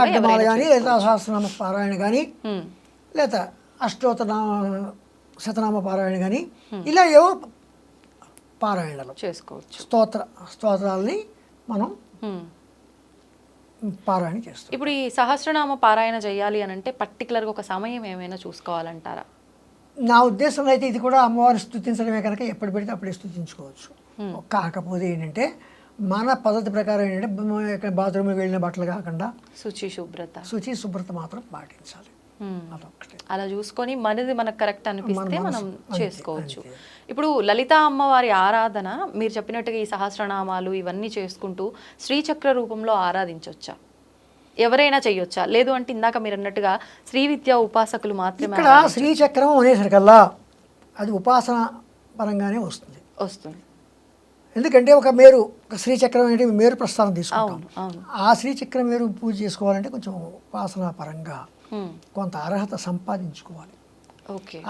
కానీ లేదా సహస్రనామ పారాయణ కానీ లేదా శతనామ పారాయణ కానీ ఇలా ఏవో పారాయణలు చేసుకోవచ్చు. స్తోత్రాలని మనం పారాయణ చేస్తాం. ఇప్పుడు ఈ సహస్రనామ పారాయణ చేయాలి అని అంటే పర్టికులర్గా ఒక సమయం ఏమైనా చూసుకోవాలంటారా? నా ఉద్దేశంలో అయితే ఇది కూడా అమ్మవారిని స్తుతించడమే కనుక ఎప్పుడు పెడితే అప్పుడే స్తుతించుకోవచ్చు. కాకపోతే ఏంటంటే మన పద్ధతి ప్రకారం ఏంటంటే బాత్రూమ్కి వెళ్ళిన బట్టలు కాకుండా శుచి శుభ్రత మాత్రం పాటించాలి. అలా చూసుకొని మనది మనకు కరెక్ట్ అనిపిస్తే మనం చేసుకోవచ్చు. ఇప్పుడు లలితా అమ్మవారి ఆరాధన మీరు చెప్పినట్టుగా ఈ సహస్రనామాలు ఇవన్నీ చేసుకుంటూ శ్రీచక్ర రూపంలో ఆరాధించవచ్చా? ఎవరైనా చెయ్యొచ్చా? లేదు అంటే ఇందాక మీరు అన్నట్టుగా శ్రీ విద్యా ఉపాసకులు మాత్రమే? ఇక్కడ శ్రీచక్రం అనేసరికల్లా అది ఉపాసన పరంగానే వస్తుంది. ఎందుకంటే ఒక శ్రీచక్రం అంటే మేరు ప్రస్థానం తీసుకుంటాం. ఆ శ్రీచక్రం మేరు పూజ చేసుకోవాలంటే కొంచెం ఉపాసన పరంగా కొంత అర్హత సంపాదించుకోవాలి.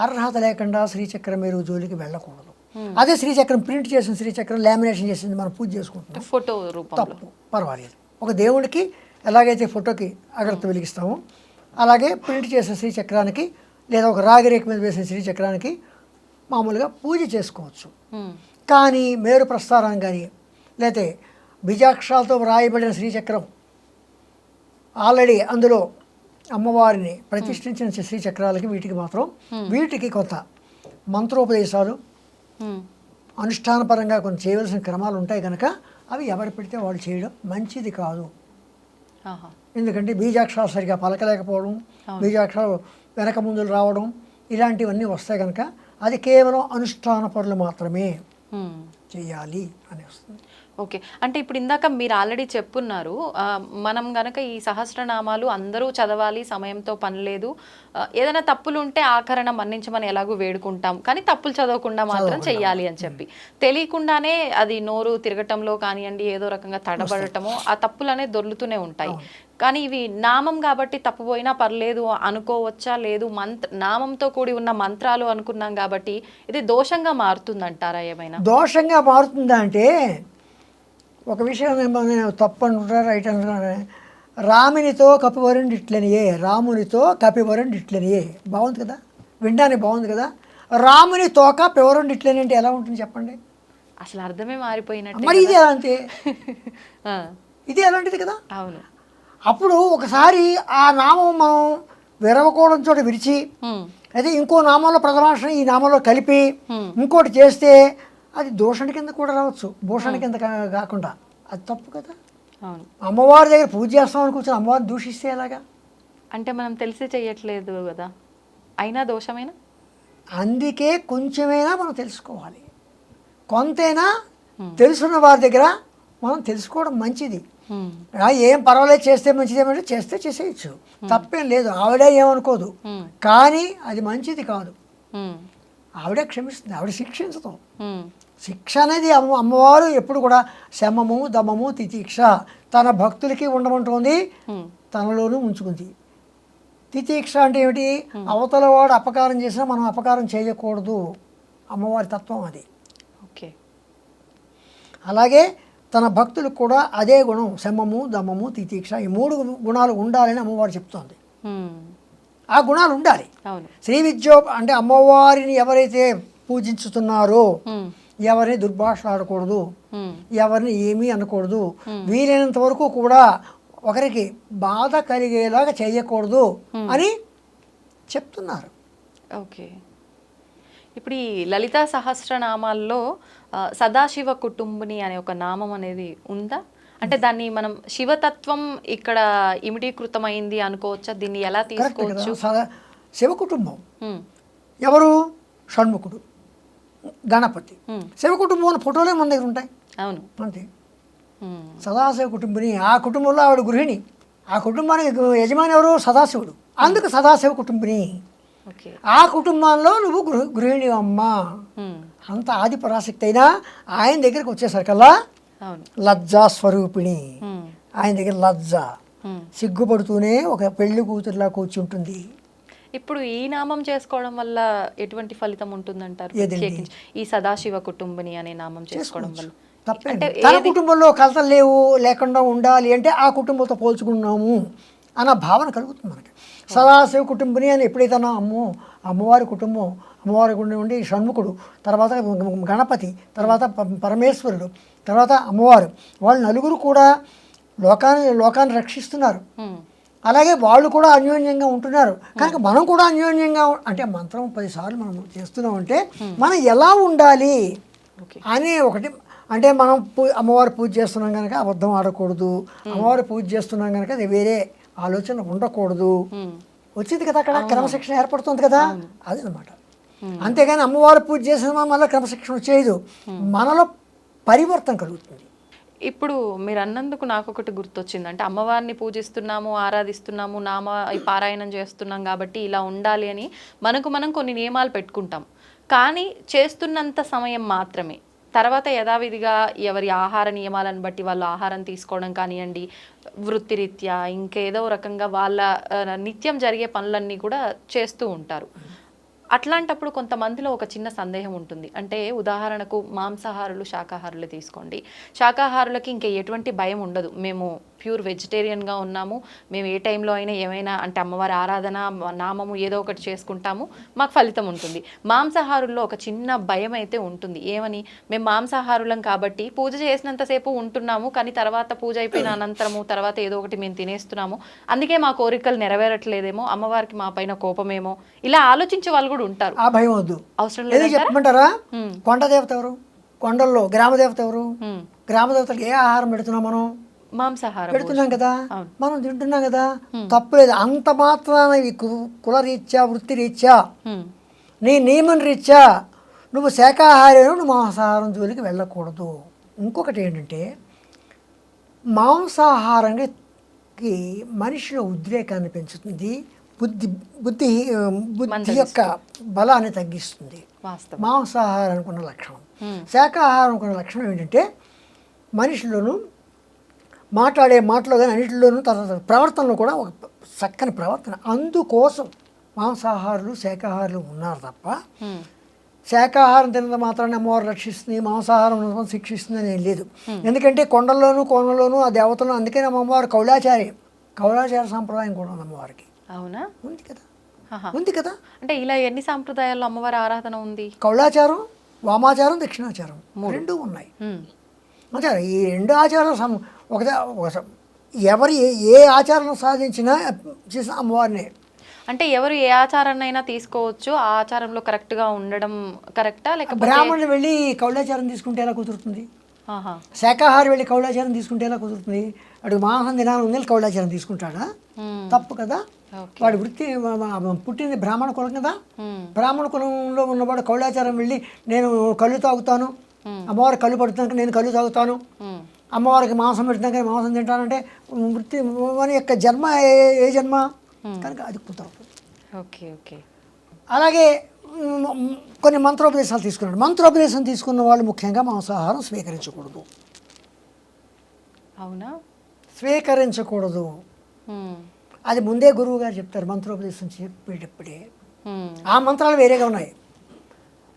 అర్హత లేకుండా శ్రీచక్రం మీరు జోలికి వెళ్ళకూడదు. అదే శ్రీచక్రం ప్రింట్ చేసిన శ్రీచక్రం లామినేషన్ చేసింది మనం పూజ చేసుకుంటున్నాం, ఫోటో రూపంలో తప్పు, పర్వాలేదు. ఒక దేవుడికి ఎలాగైతే ఫోటోకి అగరత్తి వెలిగిస్తామో అలాగే ప్రింట్ చేసిన శ్రీచక్రానికి లేదా ఒక రాగి రేఖ మీద వేసిన శ్రీచక్రానికి మామూలుగా పూజ చేసుకోవచ్చు. కానీ మేరు ప్రస్థానం కానీ లేకపోతే బీజాక్షరాలతో వ్రాయబడిన శ్రీచక్రం ఆల్రెడీ అందులో అమ్మవారిని ప్రతిష్ఠించిన శ్రీచక్రాలకి వీటికి కొంత మంత్రోపదేశాలు అనుష్ఠానపరంగా కొన్ని చేయవలసిన క్రమాలు ఉంటాయి కనుక అవి ఎవరు పెడితే వాళ్ళు చేయడం మంచిది కాదు. ఎందుకంటే బీజాక్షరాలు సరిగా పలకలేకపోవడం, బీజాక్షరాలు వెనక ముందులు రావడం ఇలాంటివన్నీ వస్తాయి కనుక అది కేవలం అనుష్ఠాన పనులు మాత్రమే చేయాలి అని వస్తుంది. ఓకే. అంటే ఇప్పుడు ఇందాక మీరు ఆల్రెడీ చెప్పున్నారు, మనం గనక ఈ సహస్రనామాలు అందరూ చదవాలి, సమయంతో పని లేదు, ఏదైనా తప్పులు ఉంటే ఆఖరణ మన్నించమని ఎలాగూ వేడుకుంటాం, కానీ తప్పులు చదవకుండా మాత్రం చెయ్యాలి అని చెప్పి తెలియకుండానే అది నోరు తిరగటంలో కానివ్వండి, ఏదో రకంగా తడబడటము, ఆ తప్పులు అనేది దొర్లుతూనే ఉంటాయి. కానీ ఇవి నామం కాబట్టి తప్పుపోయినా పర్లేదు అనుకోవచ్చా? లేదు నామంతో కూడి ఉన్న మంత్రాలు అనుకున్నాం కాబట్టి ఇది దోషంగా మారుతుందంటారా? ఏమైనా దోషంగా మారుతుందా అంటే ఒక విషయం తప్పు అంటున్నారు, రైట్ అంటున్నారు. రామునితో కపివరుండిట్లనియే, రామునితో కపివరుండిట్లనియే. బాగుంది కదా, వినడానికి బాగుంది కదా. రాముని తోక పివరుండిట్లని అంటే ఎలా ఉంటుంది చెప్పండి? అసలు అర్థమే మారిపోయినట్టు. మరి ఇది అలాంటి ఆ, ఇది అలాంటిది కదా. అవును. అప్పుడు ఒకసారి ఆ నామం మనం విరవకోవడం చోట విరిచి ఉమ్, అయితే ఇంకో నామంలో ప్రథమాక్షరం ఈ నామంలో కలిపి Hmm. ఇంకోటి చేస్తే అది దోషణ కింద కూడా రావచ్చు, భూషణ కింద కాకుండా. అది తప్పు కదా. అవును. అమ్మవారి దగ్గర పూజ చేస్తామని కూర్చొని అమ్మవారిని దూషిస్తే ఎలాగా? అంటే మనం తెలిసి చెయ్యట్లేదు కదా, అయినా దోషమైనా. అందుకే కొంచెమైనా మనం తెలుసుకోవాలి, కొంతైనా తెలుసున్న వారి దగ్గర మనం తెలుసుకోవడం మంచిది. ఉమ్, ఏం పర్వాలేదు చేస్తే మంచిదేమంటే చేస్తే చేసేయచ్చు, తప్పేం లేదు, ఆవిడే ఏమనుకోదు. ఉమ్, కానీ అది మంచిది కాదు. ఉమ్, ఆవిడే క్షమిస్తుంది, ఆవిడ శిక్షించదు. ఉమ్, శిక్ష అనేది అమ్మవారు ఎప్పుడు కూడా శమము దమము తితీక్ష తన భక్తులకి ఉండమంటోంది, ఉమ్, తనలోనూ ఉంచుకుంది. తితీక్ష అంటే ఏమిటి? అవతల వాడు అపకారం చేసినా మనం అపకారం చేయకూడదు, అమ్మవారి తత్వం అది. ఓకే. అలాగే తన భక్తులకు కూడా అదే గుణం, శమము దమము తితీక్ష, ఈ 3 గుణాలు ఉండాలని అమ్మవారు చెప్తోంది. ఉమ్, ఆ గుణాలు ఉండాలి. అవును. శ్రీ విద్యో అంటే అమ్మవారిని ఎవరైతే పూజించుతున్నారో ఉమ్, ఎవరిని దుర్భాషలాడకూడదు, ఉమ్, ఎవరిని ఏమీ అనకూడదు, వీలైనంత వరకు కూడా ఒకరికి బాధ కలిగేలాగా చేయకూడదు అని చెప్తున్నారు. ఓకే. ఇప్పుడు ఈ లలితా సహస్రనామాల్లో సదాశివ కుటుంబిని అనే ఒక నామం అనేది ఉందా? అంటే దాన్ని మనం శివతత్వం ఇక్కడ ఇమిడీకృతమైంది అనుకోవచ్చా? దీన్ని ఎలా కరెక్ట్ కదా. తీసుకోవచ్చు? శివ కుటుంబం ఉమ్, ఎవరు? షణ్ముఖుడు, గణపతి. ఉమ్, శివ కుటుంబం అనే ఫోటోలే మన దగ్గర ఉంటాయి అవును. అంతే. ఉమ్, సదాశివ కుటుంబిని, ఆ కుటుంబంలో ఆవిడ గృహిణి, ఆ కుటుంబానికి యజమాని ఎవరు? సదాశివుడు. అందుకు సదాశివ కుటుంబిని. ఓకే. ఆ కుటుంబంలో నువ్వు గృహిణి అమ్మ. ఉమ్, అంత ఆది పరాశక్తి అయినా ఆయన దగ్గరికి వచ్చేసరికల్లా అవును. లజ్జా స్వరూపిణి. ఉమ్, ఆయన దగ్గర లజ్జ, ఉమ్. సిగ్గుపడుతూనే ఒక పెళ్లి కూతురులా కూర్చుంటుంది. ఇప్పుడు ఈ నామం చేసుకోవడం వల్ల ఎటువంటి ఫలితం ఉంటుందంటారు? ఏదండి? ప్రత్యేకించి ఈ సదాశివ కుటుంబిని అనే నామం చేసుకోవడం వల్ల తప్పే. అంటే తన కుటుంబంలో కలతలు లేకుండా ఉండాలి అంటే ఆ కుటుంబంతో పోల్చుకున్నాము అన్న భావన కలుగుతుంది మనకి. సదాశివ కుటుంబిని అని ఎప్పుడైతే అన్నా అమ్మవారి కుటుంబం, అమ్మవారి ఉండి షణ్ముఖుడు, తర్వాత గణపతి, తర్వాత పరమేశ్వరుడు, తర్వాత అమ్మవారు, వాళ్ళు నలుగురు కూడా లోకాన్ని రక్షిస్తున్నారు. ఉమ్, అలాగే వాళ్ళు కూడా అన్యోన్యంగా ఉంటున్నారు. కనుక మనం కూడా అన్యోన్యంగా అంటే మంత్రం 10 సార్లు మనం చేస్తున్నామంటే మనం ఎలా ఉండాలి ఓకే. అనే ఒకటి. అంటే మనం అమ్మవారి పూజ చేస్తున్నాం కనుక అబద్ధం ఆడకూడదు, అమ్మవారి పూజ చేస్తున్నాం కనుక అది వేరే ఆలోచన ఉండకూడదు. ఉమ్, వచ్చింది కదా అక్కడ క్రమశిక్షణ ఏర్పడుతుంది కదా, అది అనమాట. అంతేగాని అమ్మవారి పూజ చేసిన మళ్ళీ క్రమశిక్షణ వచ్చేది, మనలో పరివర్తన కలుగుతుంది. ఇప్పుడు మీరు అన్నందుకు నాకు ఒకటి గుర్తొచ్చింది. అంటే అమ్మవారిని పూజిస్తున్నాము, ఆరాధిస్తున్నాము, ఈ పారాయణం చేస్తున్నాం కాబట్టి ఇలా ఉండాలి అని మనం కొన్ని నియమాలు పెట్టుకుంటాం. కానీ చేస్తున్నంత సమయం మాత్రమే. తర్వాత యథావిధిగా ఎవరి ఆహార నియమాలను బట్టి వాళ్ళు ఆహారం తీసుకోవడం కానివ్వండి, వృత్తిరీత్యా ఇంకేదో రకంగా వాళ్ళ నిత్యం జరిగే పనులన్నీ కూడా చేస్తూ ఉంటారు. అట్లాంటప్పుడు కొంతమందిలో ఒక చిన్న సందేహం ఉంటుంది. అంటే ఉదాహరణకు మాంసాహారులు, శాకాహారులు తీసుకోండి. శాకాహారులకి ఇంకా ఎటువంటి భయం ఉండదు, మేము ప్యూర్ వెజిటేరియన్గా ఉన్నాము, మేము ఏ టైంలో అయినా ఏమైనా అంటే అమ్మవారి ఆరాధన నామము ఏదో ఒకటి చేసుకుంటాము, మాకు ఫలితం ఉంటుంది. మాంసాహారుల్లో ఒక చిన్న భయం అయితే ఉంటుంది. ఏమని? మేము మాంసాహారులం కాబట్టి పూజ చేసినంతసేపు ఉంటున్నాము, కానీ తర్వాత పూజ అయిపోయిన అనంతరము తర్వాత ఏదో ఒకటి మేము తినేస్తున్నాము, అందుకే మా కోరికలు నెరవేరట్లేదేమో, అమ్మవారికి మా పైన కోపమేమో, ఇలా ఆలోచించే వాళ్ళు కూడా ఉంటారు. ఆ భయం వద్దు. అవసరం ఏది లేదు. చెప్పమంటారా? కొండ దేవత ఎవరు? కొండల్లో గ్రామ దేవత ఎవరు? గ్రామ దేవతలకు ఏ ఆహారం పెడుతున్నాం? మనం మాంసాహారం పెడుతున్నాం కదా, మనం తింటున్నాం కదా, తప్పులేదు. అంత మాత్రాన ఇవి కులరీత్యా, వృత్తిరీత్యా, నీ నియమం రీత్యా నువ్వు శాకాహారం, నువ్వు మాంసాహారం జోలికి వెళ్ళకూడదు. ఇంకొకటి ఏంటంటే మాంసాహారానికి మనిషిలో ఉద్రేకాన్ని పెంచుతుంది, బుద్ధి యొక్క బలాన్ని తగ్గిస్తుంది. మాంసాహారానికి ఉన్న లక్షణం. శాకాహారానికి ఉన్న లక్షణం ఏంటంటే మనిషిలోనూ మాట్లాడే మాటలో కానీ అన్నింటిలోనూ తర్వాత ప్రవర్తనలో కూడా ఒక చక్కని ప్రవర్తన. అందుకోసం మాంసాహారులు శాకాహారులు ఉన్నారు తప్ప శాకాహారం తినడం మాత్రాన్ని అమ్మవారు రక్షిస్తుంది, మాంసాహారం శిక్షిస్తుంది అని ఏం లేదు. ఎందుకంటే కొండల్లోనూ కోనలోనూ ఆ దేవతలను, అందుకని అమ్మవారు కౌలాచార సాంప్రదాయం కూడా ఉంది అమ్మవారికి. అవునా? ఉంది కదా. అంటే ఇలా ఎన్ని సాంప్రదాయాల్లో అమ్మవారి ఆరాధన ఉంది? కౌలాచారం వామాచారం దక్షిణాచారం రెండూ ఉన్నాయి. అంటే ఈ రెండు ఆచారం ఎవరు ఏ ఆచారం సాధించినా చేసిన అమ్మవారినే. అంటే ఎవరు ఏ ఆచారాన్ని అయినా తీసుకోవచ్చు, ఆ ఆచారంలో కరెక్ట్గా ఉండడం కరెక్టా లేకపోతే బ్రాహ్మణులు వెళ్ళి కౌలాచారం తీసుకుంటే ఎలా కుదురుతుంది? ఆహా. శాకాహారి వెళ్ళి కౌలాచారం తీసుకుంటే ఎలా కుదురుతుంది? వాడికి మాంసం దినాలు ఉంది కౌలాచారం తీసుకుంటాడా? తప్పు కదా. వాడి వృత్తి పుట్టింది బ్రాహ్మణ కులం కదా. బ్రాహ్మణ కులంలో ఉన్నవాడు కౌలాచారం వెళ్ళి నేను కళ్ళు తాగుతాను, అమ్మవారికి కళ్ళు పడుతున్నాక నేను కళ్ళు తాగుతాను, అమ్మవారికి మాంసం పెడుతున్నాక మాంసం తింటానంటే వృత్తి మన యొక్క జన్మ ఏ జన్మ కనుక అది కుదరదు. Okay okay. అలాగే కొన్ని మంత్రోపదేశాలు తీసుకున్నాడు. మంత్రోపదేశం తీసుకున్న వాళ్ళు ముఖ్యంగా మాంసాహారం స్వీకరించకూడదు. అవునా? స్వీకరించకూడదు. అది ముందే గురువు గారు చెప్తారు మంత్రోపదేశం చెప్పేటప్పుడే. ఆ మంత్రాలు వేరేగా ఉన్నాయి.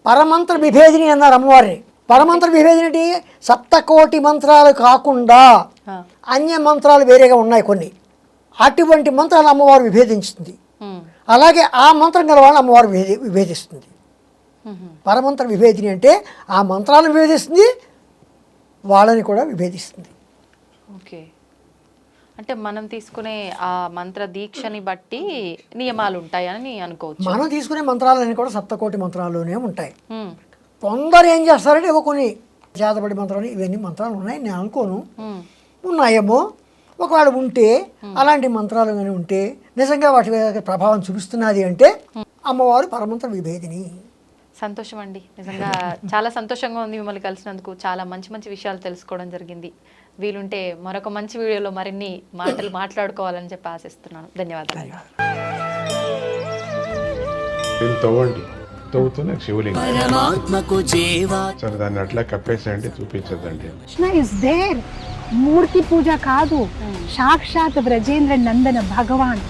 పరమంత్ర విభేదిని అన్నారు అమ్మవారిని. పరమంత్ర విభేదిని అంటే 7 మంత్రాలు కాకుండా అన్య మంత్రాలు వేరేగా ఉన్నాయి కొన్ని. అటువంటి మంత్రాలు అమ్మవారు విభేదించుతుంది. అలాగే ఆ మంత్రం గల వాళ్ళు అమ్మవారు విభేదిస్తుంది. పరమంత్ర విభేదిని అంటే ఆ మంత్రాలను విభేదిస్తుంది, వాళ్ళని కూడా విభేదిస్తుంది. ఓకే. అంటే మనం తీసుకునే ఆ మంత్ర దీక్షని బట్టి నియమాలు ఉంటాయని అనుకోవచ్చు. మనం తీసుకునే మంత్రాలన్నీ కూడా 7 మంత్రాల్లోనే ఉంటాయి. కొందరు ఏం చేస్తారంటే కొన్ని జాతపడి మంత్రాలు ఇవన్నీ మంత్రాలు ఉన్నాయి నేను అనుకోను, ఉన్నాయేమో. ఒకవేళ ఉంటే అలాంటి మంత్రాలు కానీ ఉంటే నిజంగా వాటి మీద ప్రభావం చూపిస్తున్నది అంటే అమ్మవారు పరమంత్ర విభేదిని. సంతోషం అండి, నిజంగా చాలా సంతోషంగా ఉంది మిమ్మల్ని కలిసినందుకు. చాలా మంచి మంచి విషయాలు తెలుసుకోవడం జరిగింది. వీలుంటే మరొక మంచి వీడియోలో మరిన్ని మాటలు మాట్లాడుకోవాలని చెప్పి ఆశిస్తున్నాను. ధన్యవాదాలు. తవ్వండి, తవ్వుతూనే శివలింగం సరే దాన్ని అట్లా కప్పేసేయండి, చూపించదండి. Krishna is there. మూర్తి పూజ కాదు, సాక్షాత్ బ్రజేంద్ర నందన భగవాన్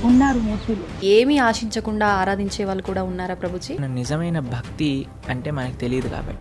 ఉన్నారు మూర్తిలో. ఏమీ ఆశించకుండా ఆరాధించే వాళ్ళు కూడా ఉన్నారా ప్రభుజీ? నిజమైన భక్తి అంటే మనకు తెలియదు కాబట్టి